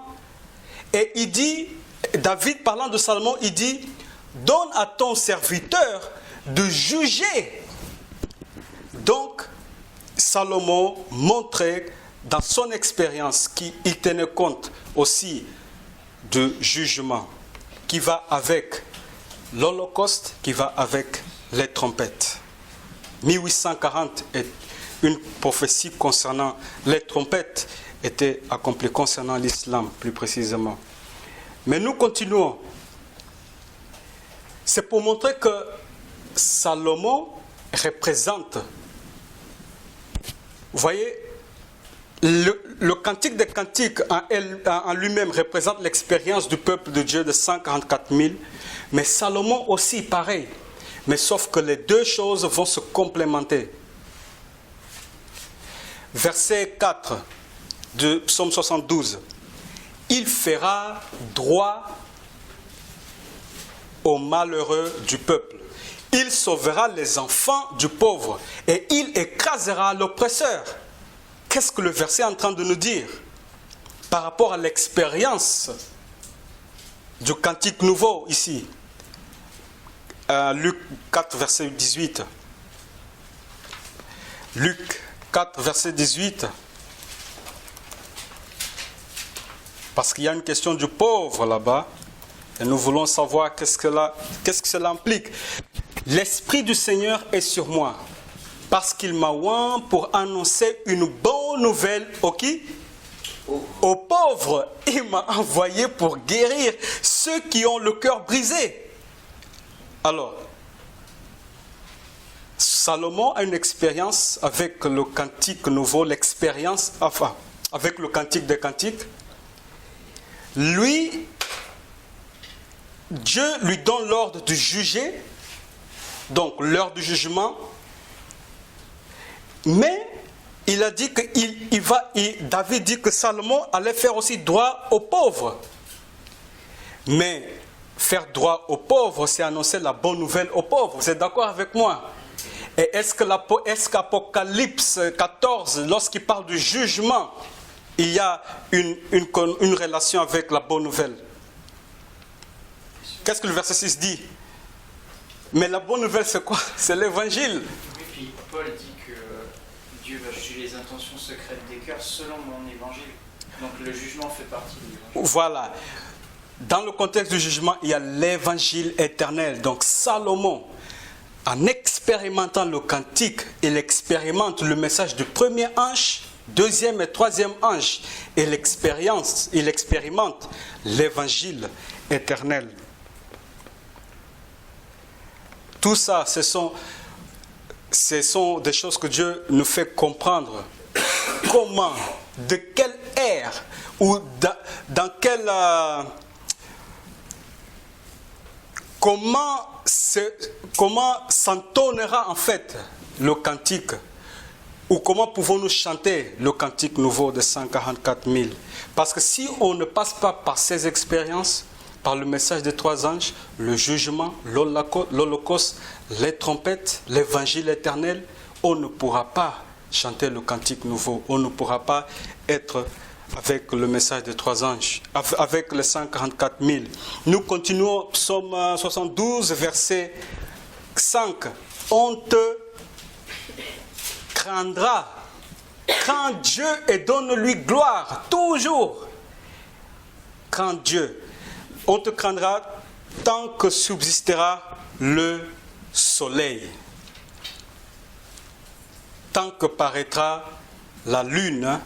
Et il dit, David parlant de Salomon, il dit: donne à ton serviteur de juger. Donc, Salomon montrait dans son expérience qu'il tenait compte aussi du jugement qui va avec l'Holocauste, qui va avec les trompettes. 1840 est une prophétie concernant les trompettes était accomplie concernant l'islam plus précisément. Mais nous continuons. C'est pour montrer que Salomon représente, vous voyez, le cantique des cantiques en lui-même représente l'expérience du peuple de Dieu de 144 000, mais Salomon aussi pareil. Mais sauf que les deux choses vont se complémenter. Verset 4 de Psaume 72. Il fera droit aux malheureux du peuple. Il sauvera les enfants du pauvre et il écrasera l'oppresseur. Qu'est-ce que le verset est en train de nous dire par rapport à l'expérience du cantique nouveau ici? Luc 4, verset 18. Luc 4, verset 18. Parce qu'il y a une question du pauvre là-bas. Et nous voulons savoir qu'est-ce que cela implique. L'Esprit du Seigneur est sur moi, parce qu'il m'a oint pour annoncer une bonne nouvelle aux qui? Aux pauvres. Il m'a envoyé pour guérir ceux qui ont le cœur brisé. Alors, Salomon a une expérience avec le cantique nouveau, avec le cantique des cantiques. Lui, Dieu lui donne l'ordre de juger, donc l'heure du jugement, mais il a dit David dit que Salomon allait faire aussi droit aux pauvres. Mais faire droit aux pauvres, c'est annoncer la bonne nouvelle aux pauvres. Vous êtes d'accord avec moi? Et est-ce qu'Apocalypse 14, lorsqu'il parle du jugement, il y a une relation avec la bonne nouvelle? Qu'est-ce que le verset 6 dit? Mais la bonne nouvelle, c'est quoi? C'est l'évangile. Et puis Paul dit que Dieu va juger les intentions secrètes des cœurs selon mon évangile. Donc le jugement fait partie de l'évangile. Voilà. Dans le contexte du jugement, il y a l'évangile éternel. Donc Salomon, en expérimentant le cantique, il expérimente le message du premier ange, deuxième et troisième ange. Et il expérimente l'évangile éternel. Tout ça, ce sont des choses que Dieu nous fait comprendre. Comment, de quelle ère, ou dans quelle... comment s'entonnera en fait le cantique, ou comment pouvons-nous chanter le cantique nouveau de 144 000? Parce que si on ne passe pas par ces expériences, par le message des trois anges, le jugement, l'holocauste, les trompettes, l'évangile éternel, on ne pourra pas chanter le cantique nouveau, on ne pourra pas être avec le message des trois anges, avec les 144 000. Nous continuons, psaume 72, verset 5. On te craindra, crains Dieu et donne-lui gloire, toujours. Crains Dieu. On te craindra tant que subsistera le soleil, tant que paraîtra la lune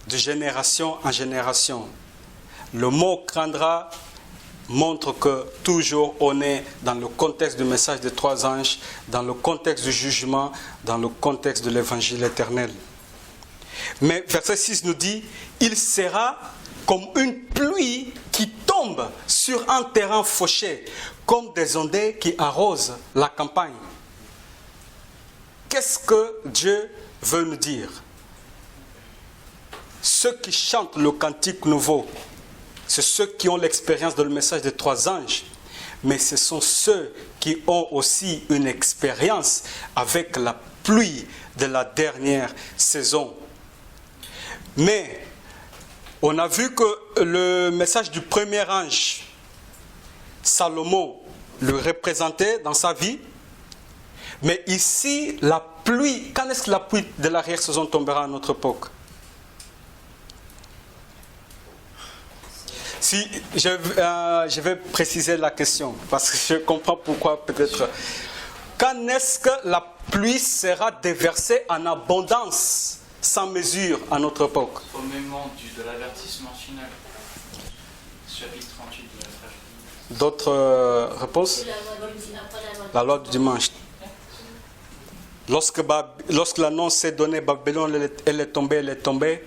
de génération en génération. Le mot craindra montre que toujours on est dans le contexte du message des trois anges, dans le contexte du jugement, dans le contexte de l'évangile éternel. Mais verset 6 nous dit, il sera comme une pluie qui tombe sur un terrain fauché, comme des ondées qui arrosent la campagne. Qu'est-ce que Dieu veut nous dire? Ceux qui chantent le cantique nouveau, c'est ceux qui ont l'expérience de le message des trois anges, mais ce sont ceux qui ont aussi une expérience avec la pluie de la dernière saison. Mais on a vu que le message du premier ange, Salomon le représentait dans sa vie. Mais ici, la pluie, quand est-ce que la pluie de l'arrière-saison tombera à notre époque? Si, je vais préciser la question, parce que je comprends pourquoi peut-être. Quand est-ce que la pluie sera déversée en abondance, sans mesure, à notre époque? Au moment de l'avertissement final, chapitre 38 de la tragédie. D'autres réponses? La loi du dimanche. Lorsque l'annonce est donnée, Babylone, elle est tombée.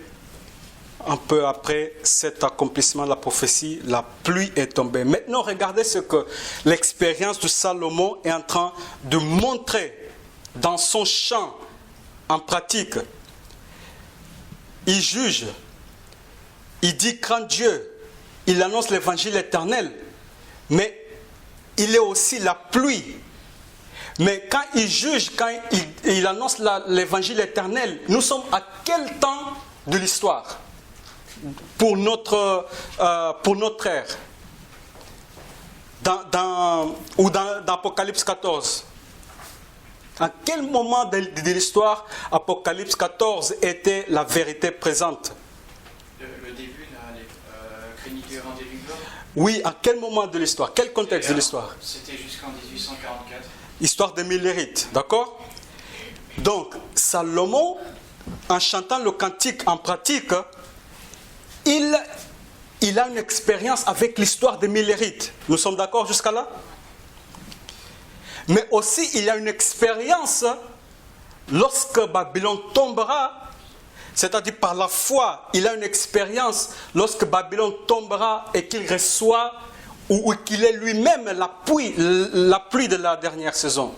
Un peu après cet accomplissement de la prophétie, la pluie est tombée. Maintenant, regardez ce que l'expérience de Salomon est en train de montrer dans son chant en pratique. Il juge, il dit crains Dieu, il annonce l'évangile éternel, mais il est aussi la pluie. Mais quand il juge, quand il annonce l'évangile éternel, nous sommes à quel temps de l'histoire pour notre ère? Dans Apocalypse 14. À quel moment de l'histoire Apocalypse 14 était la vérité présente? Le début, les chroniques du rendez-vous gloire. Oui, à quel moment de l'histoire? Quel contexte de l'histoire? C'était jusqu'en 1844. Histoire des millérites, d'accord? Donc, Salomon, en chantant le cantique en pratique, il a une expérience avec l'histoire des millérites. Nous sommes d'accord jusqu'à là? Mais aussi, il a une expérience lorsque Babylone tombera, c'est-à-dire par la foi, il a une expérience lorsque Babylone tombera et qu'il reçoit ou qu'il est lui-même la pluie de la dernière saison.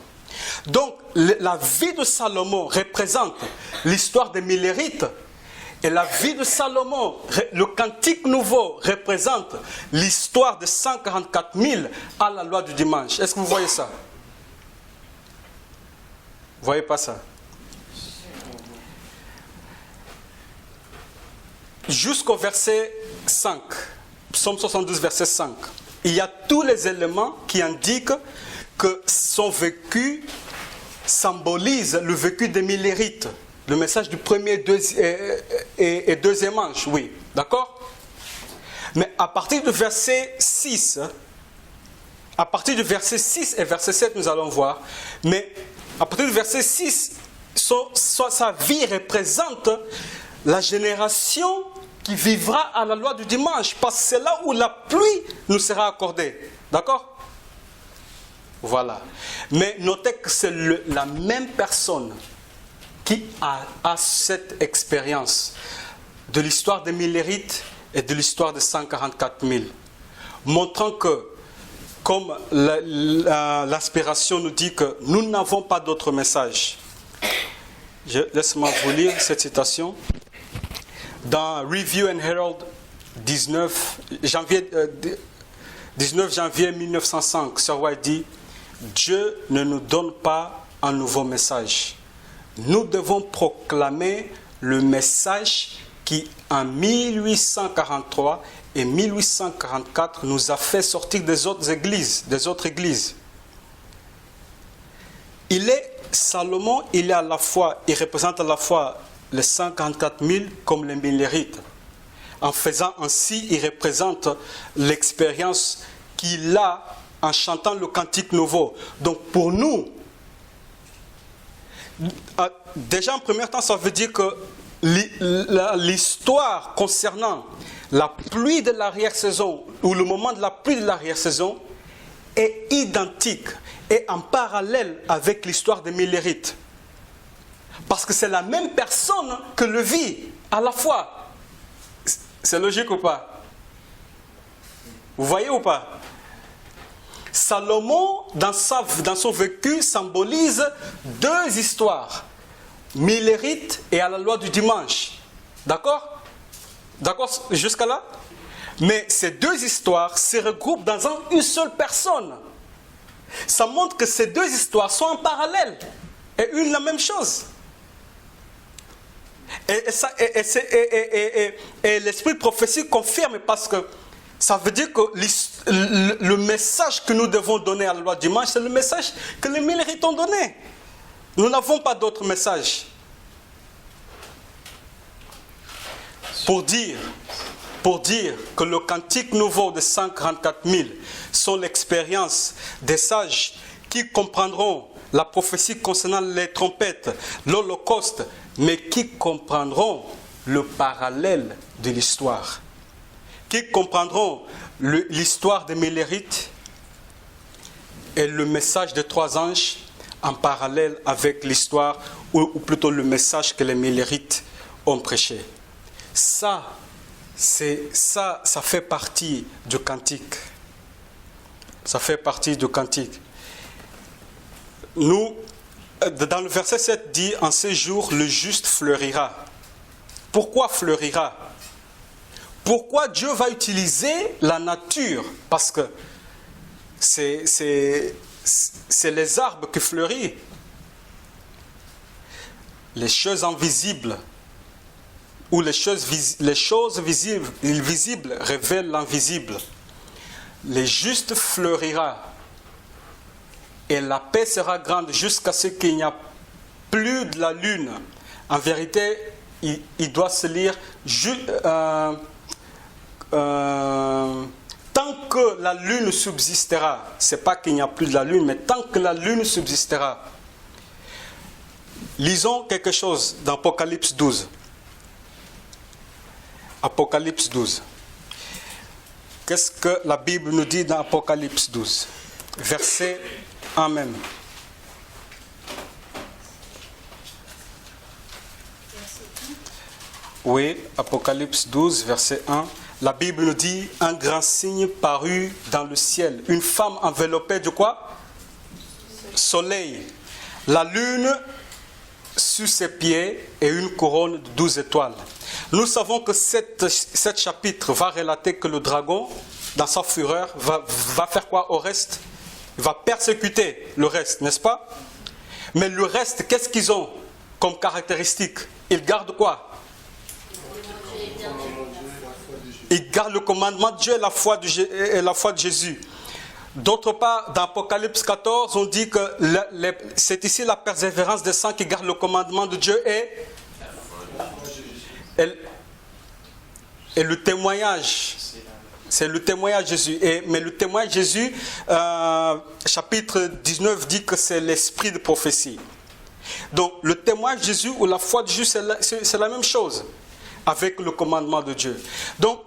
Donc, la vie de Salomon représente l'histoire des millérites Et la vie de Salomon, le cantique nouveau, représente l'histoire de 144 000 à la loi du dimanche. Est-ce que vous voyez ça? Vous ne voyez pas ça? Jusqu'au verset 5, Psaume 72, verset 5, il y a tous les éléments qui indiquent que son vécu symbolise le vécu des millérites, le message du premier et deuxième ange, oui, d'accord? Mais à partir du verset 6, et verset 7, nous allons voir, mais à partir du verset 6, sa vie représente la génération qui vivra à la loi du dimanche, parce que c'est là où la pluie nous sera accordée. D'accord? Voilà. Mais notez que c'est la même personne qui a cette expérience de l'histoire des millérites et de l'histoire des 144 000, montrant que, comme l'aspiration nous dit que nous n'avons pas d'autre message. Laisse-moi vous lire cette citation. Dans Review and Herald 19 janvier 1905, Sir White dit: Dieu ne nous donne pas un nouveau message. Nous devons proclamer le message qui, en 1843 et 1844, nous a fait sortir des autres églises. Salomon, il représente à la fois les 144 000 comme les millérites. En faisant ainsi, il représente l'expérience qu'il a en chantant le cantique nouveau. Donc pour nous, déjà en premier temps, ça veut dire que l'histoire concernant la pluie de l'arrière-saison ou le moment de la pluie de l'arrière-saison est identique et en parallèle avec l'histoire des millérites. Parce que c'est la même personne que le vit à la fois. C'est logique ou pas? Vous voyez ou pas? Salomon, dans son vécu, symbolise deux histoires. Millérite et à la loi du dimanche. D'accord? D'accord jusqu'à là? Mais ces deux histoires se regroupent dans une seule personne. Ça montre que ces deux histoires sont en parallèle et une la même chose. Et l'esprit de prophétie confirme, parce que ça veut dire que le message que nous devons donner à la loi du dimanche, c'est le message que les millérites ont donné. Nous n'avons pas d'autre message. Pour dire que le cantique nouveau de 144 000 sont l'expérience des sages qui comprendront la prophétie concernant les trompettes, l'Holocauste, mais qui comprendront le parallèle de l'histoire, qui comprendront l'histoire des millérites et le message des trois anges en parallèle avec l'histoire, ou plutôt le message que les millérites ont prêché. Ça fait partie du cantique. Ça fait partie du cantique. Nous, dans le verset 7 dit: en ces jours, le juste fleurira. Pourquoi fleurira? Pourquoi Dieu va utiliser la nature? Parce que c'est les arbres qui fleurissent. Les choses invisibles ou les choses visibles révèlent l'invisible. Le juste fleurira et la paix sera grande jusqu'à ce qu'il n'y a plus de la lune. En vérité, il doit se lire tant que la lune subsistera. C'est pas qu'il n'y a plus de la lune, mais tant que la lune subsistera. Lisons quelque chose d'Apocalypse 12. Apocalypse 12. Qu'est-ce que la Bible nous dit dans Apocalypse 12? Verset 1 même. Oui, Apocalypse 12, verset 1. La Bible nous dit: un grand signe parut dans le ciel. Une femme enveloppée de quoi? Soleil. La lune sur ses pieds et une couronne de 12 étoiles. Nous savons que cet chapitre va relater que le dragon, dans sa fureur, va faire quoi au reste? Il va persécuter le reste, n'est-ce pas? Mais le reste, qu'est-ce qu'ils ont comme caractéristique? Ils gardent quoi? Ils gardent le commandement de Dieu et la foi de Jésus. D'autre part, dans Apocalypse 14, on dit que c'est ici la persévérance des saints qui gardent le commandement de Dieu et le témoignage. C'est le témoignage de Jésus. Mais le témoignage de Jésus, chapitre 19, dit que c'est l'esprit de prophétie. Donc, le témoignage de Jésus ou la foi de Jésus, c'est la même chose avec le commandement de Dieu. Donc,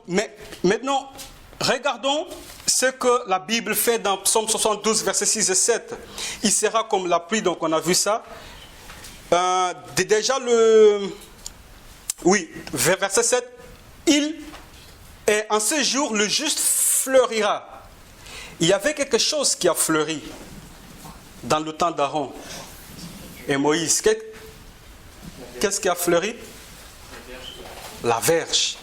maintenant, regardons ce que la Bible fait dans Psaume 72, versets 6 et 7. Il sera comme la pluie, donc on a vu ça. Déjà, verset 7, et en ce jour, le juste fleurira. Il y avait quelque chose qui a fleuri dans le temps d'Aaron et Moïse. Qu'est-ce qui a fleuri? La verge.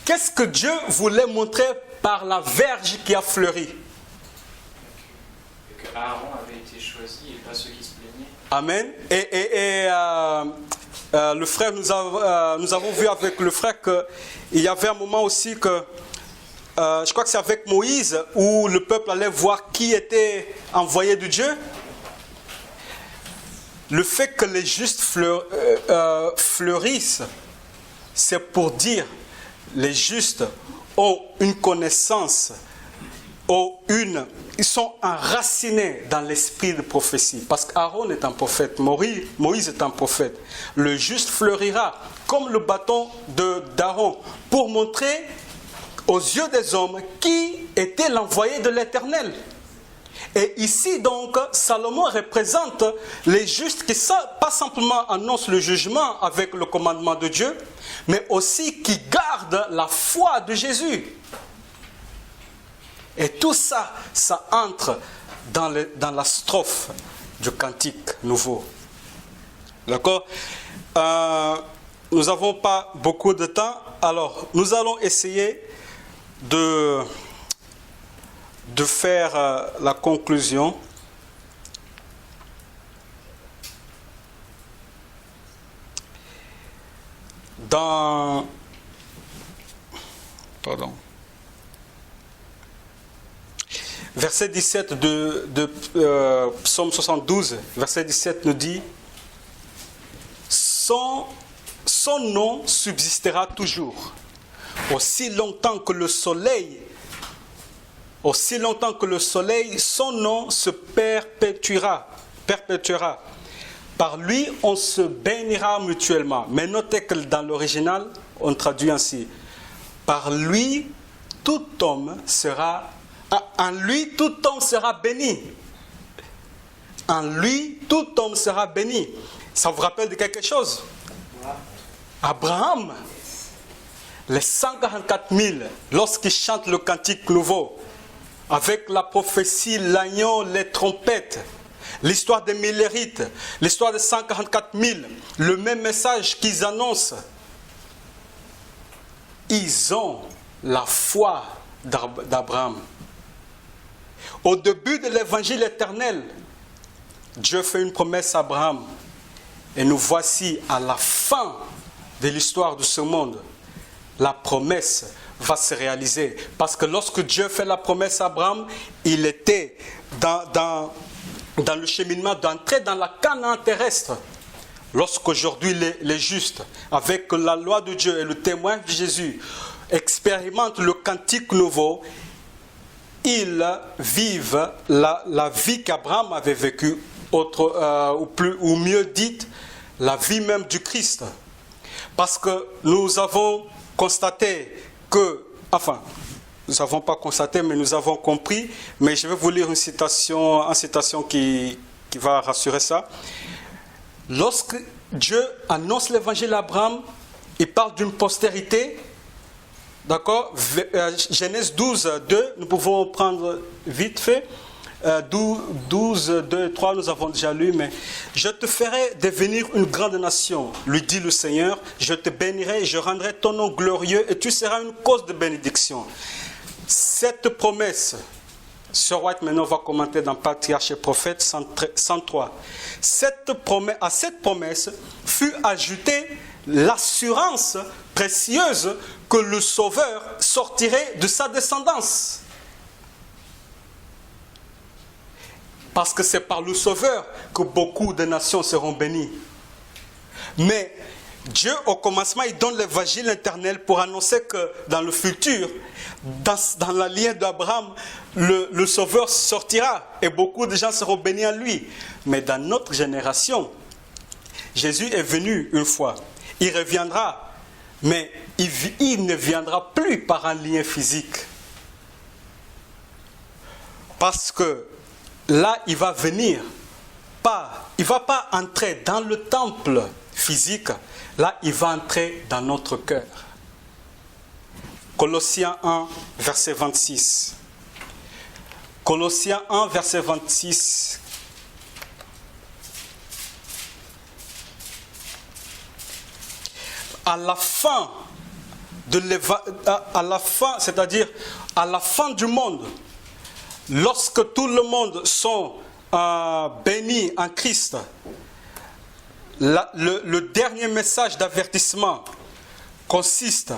Qu'est-ce que Dieu voulait montrer par la verge qui a fleuri? Que Aaron avait été choisi et pas ceux qui se plaignaient. Amen. Le frère, nous avons vu avec le frère qu'il y avait un moment aussi que, je crois que c'est avec Moïse, où le peuple allait voir qui était envoyé de Dieu. Le fait que les justes fleurissent, c'est pour dire les justes ont une connaissance, ils sont enracinés dans l'esprit de prophétie. Parce qu'Aaron est un prophète, Moïse est un prophète. Le juste fleurira comme le bâton d'Aaron pour montrer aux yeux des hommes qui était l'envoyé de l'Éternel. Et ici donc, Salomon représente les justes qui pas simplement annoncent le jugement avec le commandement de Dieu, mais aussi qui gardent la foi de Jésus. Et tout ça, ça entre dans la strophe du cantique nouveau. D'accord? Nous n'avons pas beaucoup de temps, alors nous allons essayer de faire la conclusion. Verset 17 de Psaume 72, verset 17 nous dit: son nom subsistera toujours, aussi longtemps que le soleil, son nom se perpétuera. Par lui, on se bénira mutuellement. Mais notez que dans l'original, on traduit ainsi: par lui, tout homme sera en lui, tout homme sera béni. En lui, tout homme sera béni. Ça vous rappelle de quelque chose? Abraham, les 144 000, lorsqu'il chante le cantique nouveau, avec la prophétie, l'agneau, les trompettes, l'histoire des Millérites, l'histoire des 144 000, le même message qu'ils annoncent, ils ont la foi d'Abraham. Au début de l'évangile éternel, Dieu fait une promesse à Abraham. Et nous voici à la fin de l'histoire de ce monde. La promesse va se réaliser. Parce que lorsque Dieu fait la promesse à Abraham, il était dans le cheminement d'entrer dans la Canaan terrestre. Lorsqu'aujourd'hui les justes, avec la loi de Dieu et le témoin de Jésus, expérimentent le cantique nouveau, ils vivent la vie qu'Abraham avait vécue, ou mieux dite, la vie même du Christ. Parce que nous avons constaté que, nous n'avons pas constaté, mais nous avons compris, mais je vais vous lire une citation qui va rassurer ça. Lorsque Dieu annonce l'évangile à Abraham, il parle d'une postérité. D'accord? Genèse 12, 2, nous pouvons prendre vite fait. 12, 2 et 3, nous avons déjà lu, mais je te ferai devenir une grande nation, lui dit le Seigneur, je te bénirai, je rendrai ton nom glorieux et tu seras une cause de bénédiction. Cette promesse, Sir White maintenant va commenter dans Patriarche et Prophète 103. À cette promesse fut ajoutée l'assurance précieuse que le Sauveur sortirait de sa descendance. Parce que c'est par le Sauveur que beaucoup de nations seront bénies. Mais Dieu, au commencement, il donne l'évangile éternel pour annoncer que dans le futur, dans la lignée d'Abraham, le Sauveur sortira et beaucoup de gens seront bénis en lui. Mais dans notre génération, Jésus est venu une fois. Il reviendra, mais il ne viendra plus par un lien physique. Parce que là, il va venir, il ne va pas entrer dans le temple physique, là, il va entrer dans notre cœur. Colossiens 1, verset 26. Colossiens 1, verset 26. À la fin, c'est-à-dire à la fin du monde, lorsque tout le monde sont bénis en Christ, le dernier message d'avertissement consiste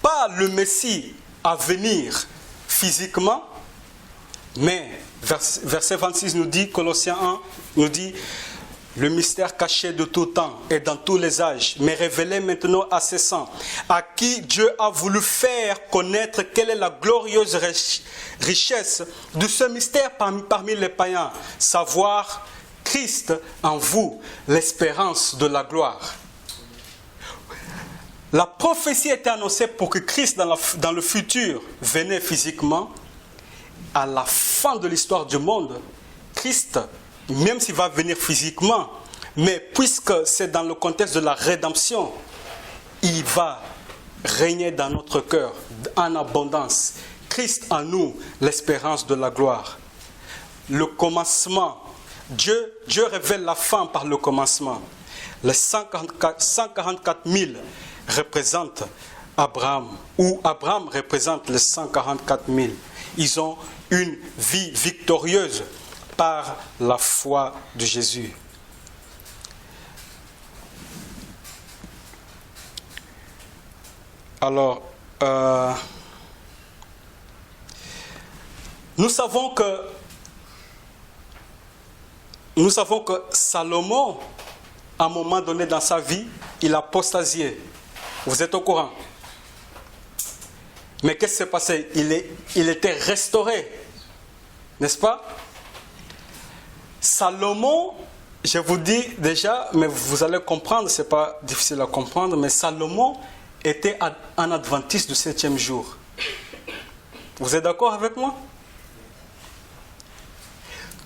pas le Messie à venir physiquement, mais verset 26 nous dit, Colossiens 1 nous dit, le mystère caché de tout temps et dans tous les âges, mais révélé maintenant à ses saints, à qui Dieu a voulu faire connaître quelle est la glorieuse richesse de ce mystère parmi les païens, savoir Christ en vous, l'espérance de la gloire. La prophétie était annoncée pour que Christ dans le futur venait physiquement. À la fin de l'histoire du monde, Christ, même s'il va venir physiquement, mais puisque c'est dans le contexte de la rédemption, il va régner dans notre cœur en abondance. Christ en nous, l'espérance de la gloire. Le commencement, Dieu révèle la fin par le commencement. Les 144 000 représentent Abraham, ou Abraham représente les 144 000. Ils ont une vie victorieuse par la foi de Jésus. Alors, nous savons que Salomon, à un moment donné dans sa vie, il a apostasié. Vous êtes au courant? Mais qu'est-ce qui s'est passé? Il était restauré, n'est-ce pas? Salomon, je vous dis déjà, mais vous allez comprendre, ce n'est pas difficile à comprendre, mais Salomon était un adventiste du 7e jour. Vous êtes d'accord avec moi?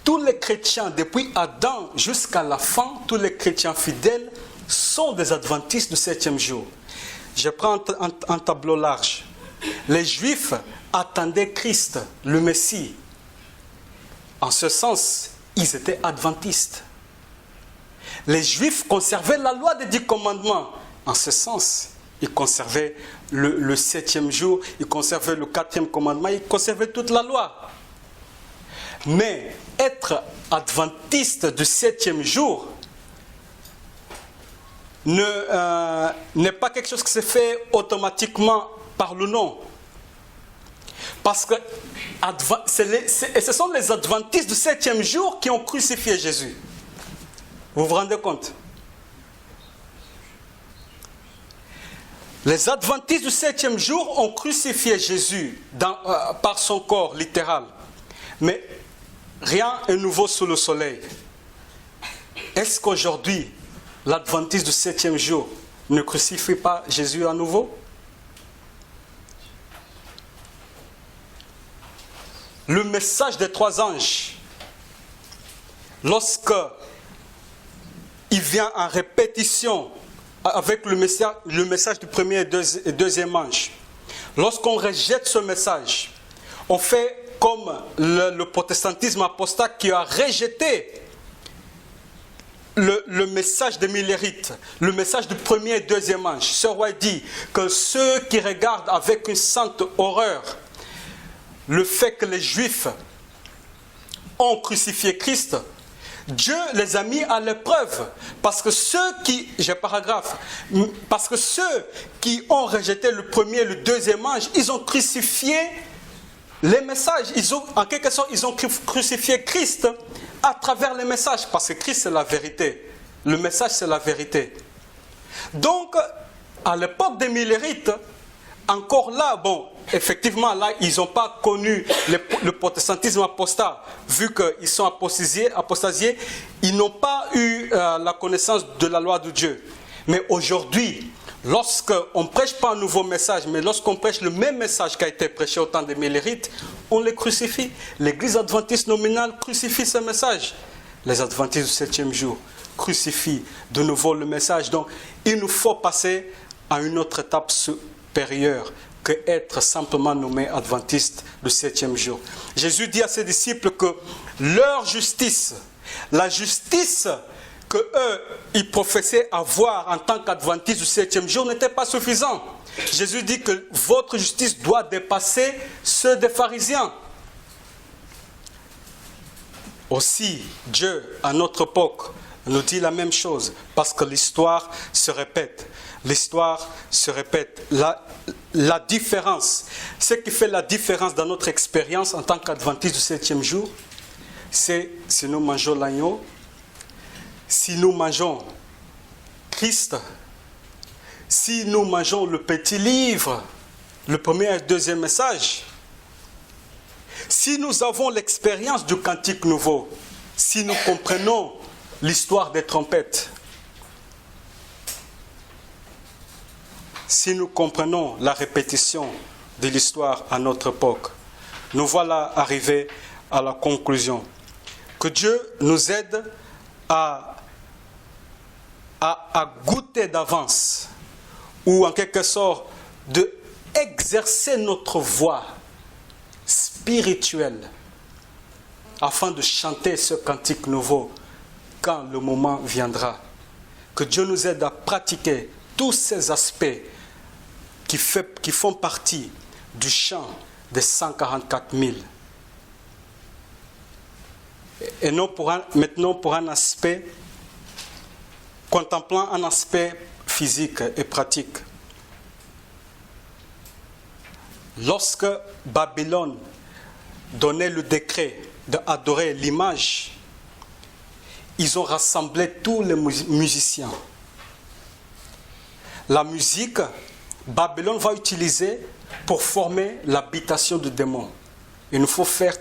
Tous les chrétiens, depuis Adam jusqu'à la fin, tous les chrétiens fidèles sont des adventistes du 7e jour. Je prends un tableau large. Les Juifs attendaient Christ, le Messie. En ce sens, ils étaient adventistes. Les Juifs conservaient la loi des 10 commandements. En ce sens, ils conservaient le 7e jour, ils conservaient le 4e commandement, ils conservaient toute la loi. Mais être adventiste du 7e jour n'est pas quelque chose qui se fait automatiquement par le nom. Parce que ce sont les adventistes du 7e jour qui ont crucifié Jésus. Vous vous rendez compte? Les adventistes du 7e jour ont crucifié Jésus par son corps littéral. Mais rien n'est nouveau sous le soleil. Est-ce qu'aujourd'hui, l'adventiste du 7e jour ne crucifie pas Jésus à nouveau? Le message des 3 anges, lorsque il vient en répétition avec le message du premier et deuxième ange, lorsqu'on rejette ce message, on fait comme le protestantisme apostat qui a rejeté le message des millérites, le message du premier et deuxième ange. Sir White dit que ceux qui regardent avec une sainte horreur le fait que les Juifs ont crucifié Christ, Dieu les a mis à l'épreuve, parce que ceux qui ont rejeté le premier et le deuxième ange, ils ont crucifié les messages. En quelque sorte, ils ont crucifié Christ à travers les messages, parce que Christ c'est la vérité. Le message c'est la vérité. Donc, à l'époque des millérites, encore là, bon, effectivement, là, ils n'ont pas connu le protestantisme apostat, vu qu'ils sont apostasiés, ils n'ont pas eu la connaissance de la loi de Dieu. Mais aujourd'hui, lorsqu'on ne prêche pas un nouveau message, mais lorsqu'on prêche le même message qui a été prêché au temps des millérites, on les crucifie. L'Église adventiste nominale crucifie ce message. Les adventistes du 7e jour crucifient de nouveau le message. Donc, il nous faut passer à une autre étape supérieure que être simplement nommé adventiste du 7e jour. Jésus dit à ses disciples que leur justice, la justice que eux, ils professaient avoir en tant qu'adventistes du 7e jour n'était pas suffisant. Jésus dit que votre justice doit dépasser ceux des pharisiens. Aussi, Dieu, à notre époque, nous dit la même chose, parce que l'histoire se répète. L'histoire se répète. La différence, ce qui fait la différence dans notre expérience en tant qu'adventistes du 7e jour, c'est si nous mangeons l'agneau, si nous mangeons Christ, si nous mangeons le petit livre, le premier et le deuxième message, si nous avons l'expérience du cantique nouveau, si nous comprenons l'histoire des trompettes, si nous comprenons la répétition de l'histoire à notre époque, nous voilà arrivés à la conclusion. Que Dieu nous aide à goûter d'avance, ou en quelque sorte de exercer notre voix spirituelle afin de chanter ce cantique nouveau quand le moment viendra. Que Dieu nous aide à pratiquer tous ces aspects qui font partie du chant des 144 000. Et non maintenant pour un aspect, contemplant un aspect physique et pratique. Lorsque Babylone donnait le décret d'adorer l'image, ils ont rassemblé tous les musiciens. La musique, Babylone va utiliser pour former l'habitation du démon. Il nous faut faire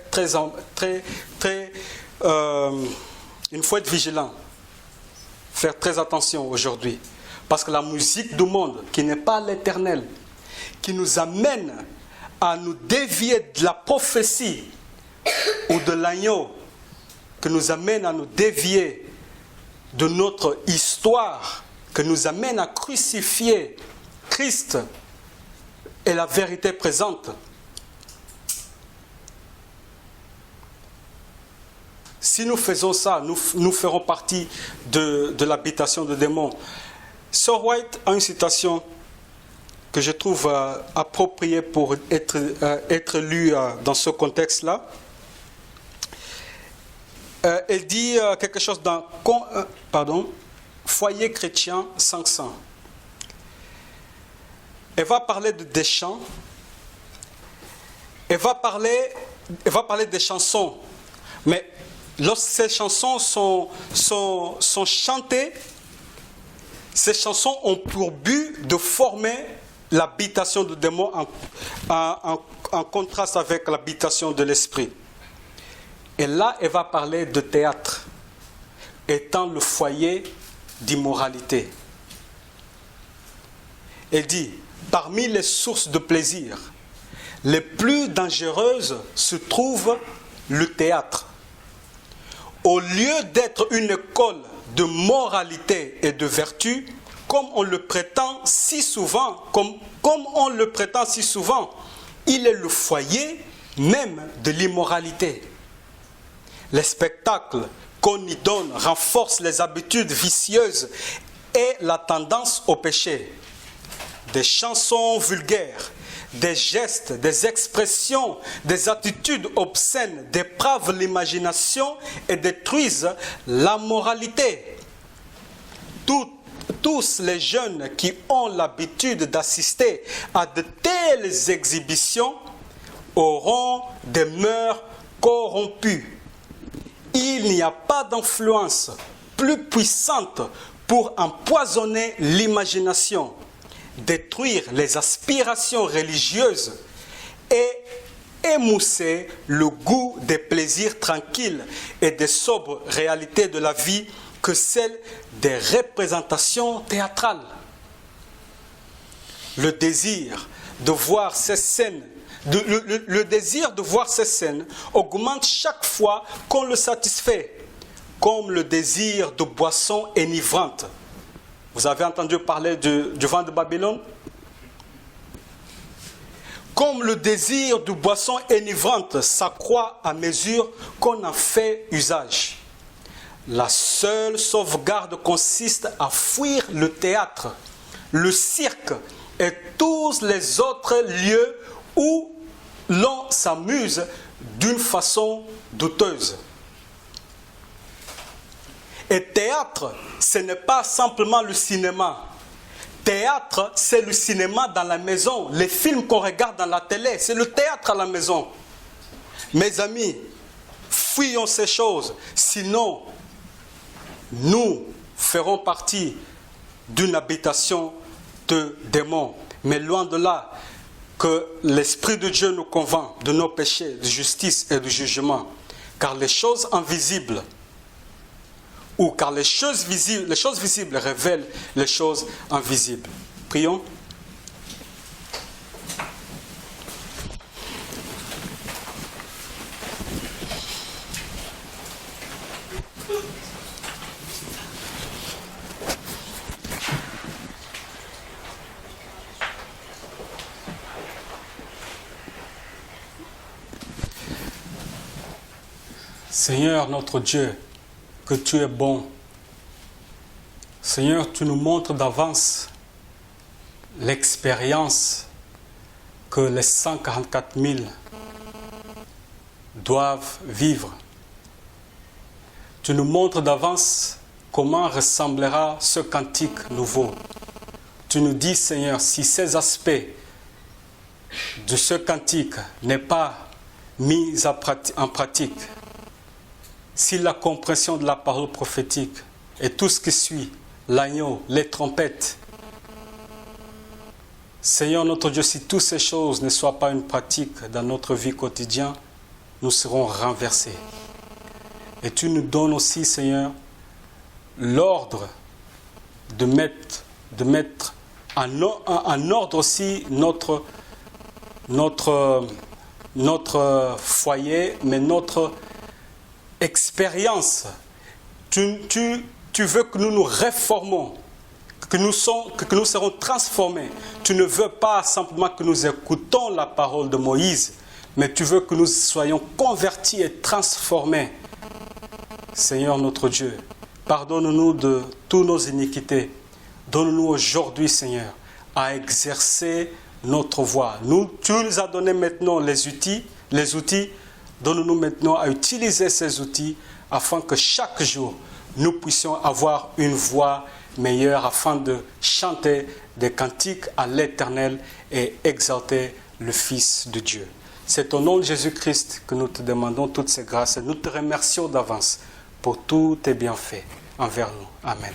il faut être vigilant, faire très attention aujourd'hui. Parce que la musique du monde, qui n'est pas l'éternel, qui nous amène à nous dévier de la prophétie ou de l'agneau, qui nous amène à nous dévier de notre histoire, qui nous amène à crucifier Christ et la vérité présente. Si nous faisons ça, nous ferons partie de l'habitation de démons. Sir White a une citation que je trouve appropriée pour être lue dans ce contexte-là. Elle dit quelque chose dans Foyer chrétien 500. Elle va parler des chants. Elle va parler des chansons. Mais lorsque ces chansons sont chantées, ces chansons ont pour but de former l'habitation du démon en contraste avec l'habitation de l'esprit. Et là, elle va parler de théâtre, étant le foyer d'immoralité. Elle dit, parmi les sources de plaisir, les plus dangereuses se trouve le théâtre. Au lieu d'être une école de moralité et de vertu, comme on le prétend si souvent, il est le foyer même de l'immoralité. Les spectacles qu'on y donne renforcent les habitudes vicieuses et la tendance au péché. Des chansons vulgaires, des gestes, des expressions, des attitudes obscènes dépravent l'imagination et détruisent la moralité. Tous les jeunes qui ont l'habitude d'assister à de telles exhibitions auront des mœurs corrompues. Il n'y a pas d'influence plus puissante pour empoisonner l'imagination, détruire les aspirations religieuses et émousser le goût des plaisirs tranquilles et des sobres réalités de la vie que celle des représentations théâtrales. Le désir de voir ces scènes, le désir de voir ces scènes augmente chaque fois qu'on le satisfait, comme le désir de boissons enivrantes. Vous avez entendu parler du vin de Babylone? Comme le désir de boissons enivrantes s'accroît à mesure qu'on en fait usage. La seule sauvegarde consiste à fuir le théâtre, le cirque et tous les autres lieux où l'on s'amuse d'une façon douteuse. Et théâtre, ce n'est pas simplement le cinéma. Théâtre, c'est le cinéma dans la maison. Les films qu'on regarde dans la télé, c'est le théâtre à la maison. Mes amis, fuyons ces choses. Sinon, nous ferons partie d'une habitation de démons. Mais loin de là, que l'Esprit de Dieu nous convainc de nos péchés, de justice et de jugement. Car les choses invisibles, car les choses visibles révèlent les choses invisibles. Prions. Seigneur notre Dieu, que tu es bon. Seigneur, tu nous montres d'avance l'expérience que les 144 000 doivent vivre. Tu nous montres d'avance comment ressemblera ce cantique nouveau. Tu nous dis, Seigneur, si ces aspects de ce cantique n'est pas mis en pratique, si la compréhension de la parole prophétique et tout ce qui suit, l'agneau, les trompettes, Seigneur notre Dieu, si toutes ces choses ne soient pas une pratique dans notre vie quotidienne, nous serons renversés. Et tu nous donnes aussi, Seigneur, l'ordre de mettre en ordre aussi notre foyer, mais notre expérience. Tu veux que nous nous réformons, que nous serons transformés. Tu ne veux pas simplement que nous écoutons la parole de Moïse, mais tu veux que nous soyons convertis et transformés. Seigneur notre Dieu, pardonne-nous de toutes nos iniquités. Donne-nous aujourd'hui, Seigneur, à exercer notre voie. Tu nous as donné maintenant les outils. Donne-nous maintenant à utiliser ces outils afin que chaque jour, nous puissions avoir une voix meilleure afin de chanter des cantiques à l'Éternel et exalter le Fils de Dieu. C'est au nom de Jésus-Christ que nous te demandons toutes ces grâces et nous te remercions d'avance pour tous tes bienfaits envers nous. Amen.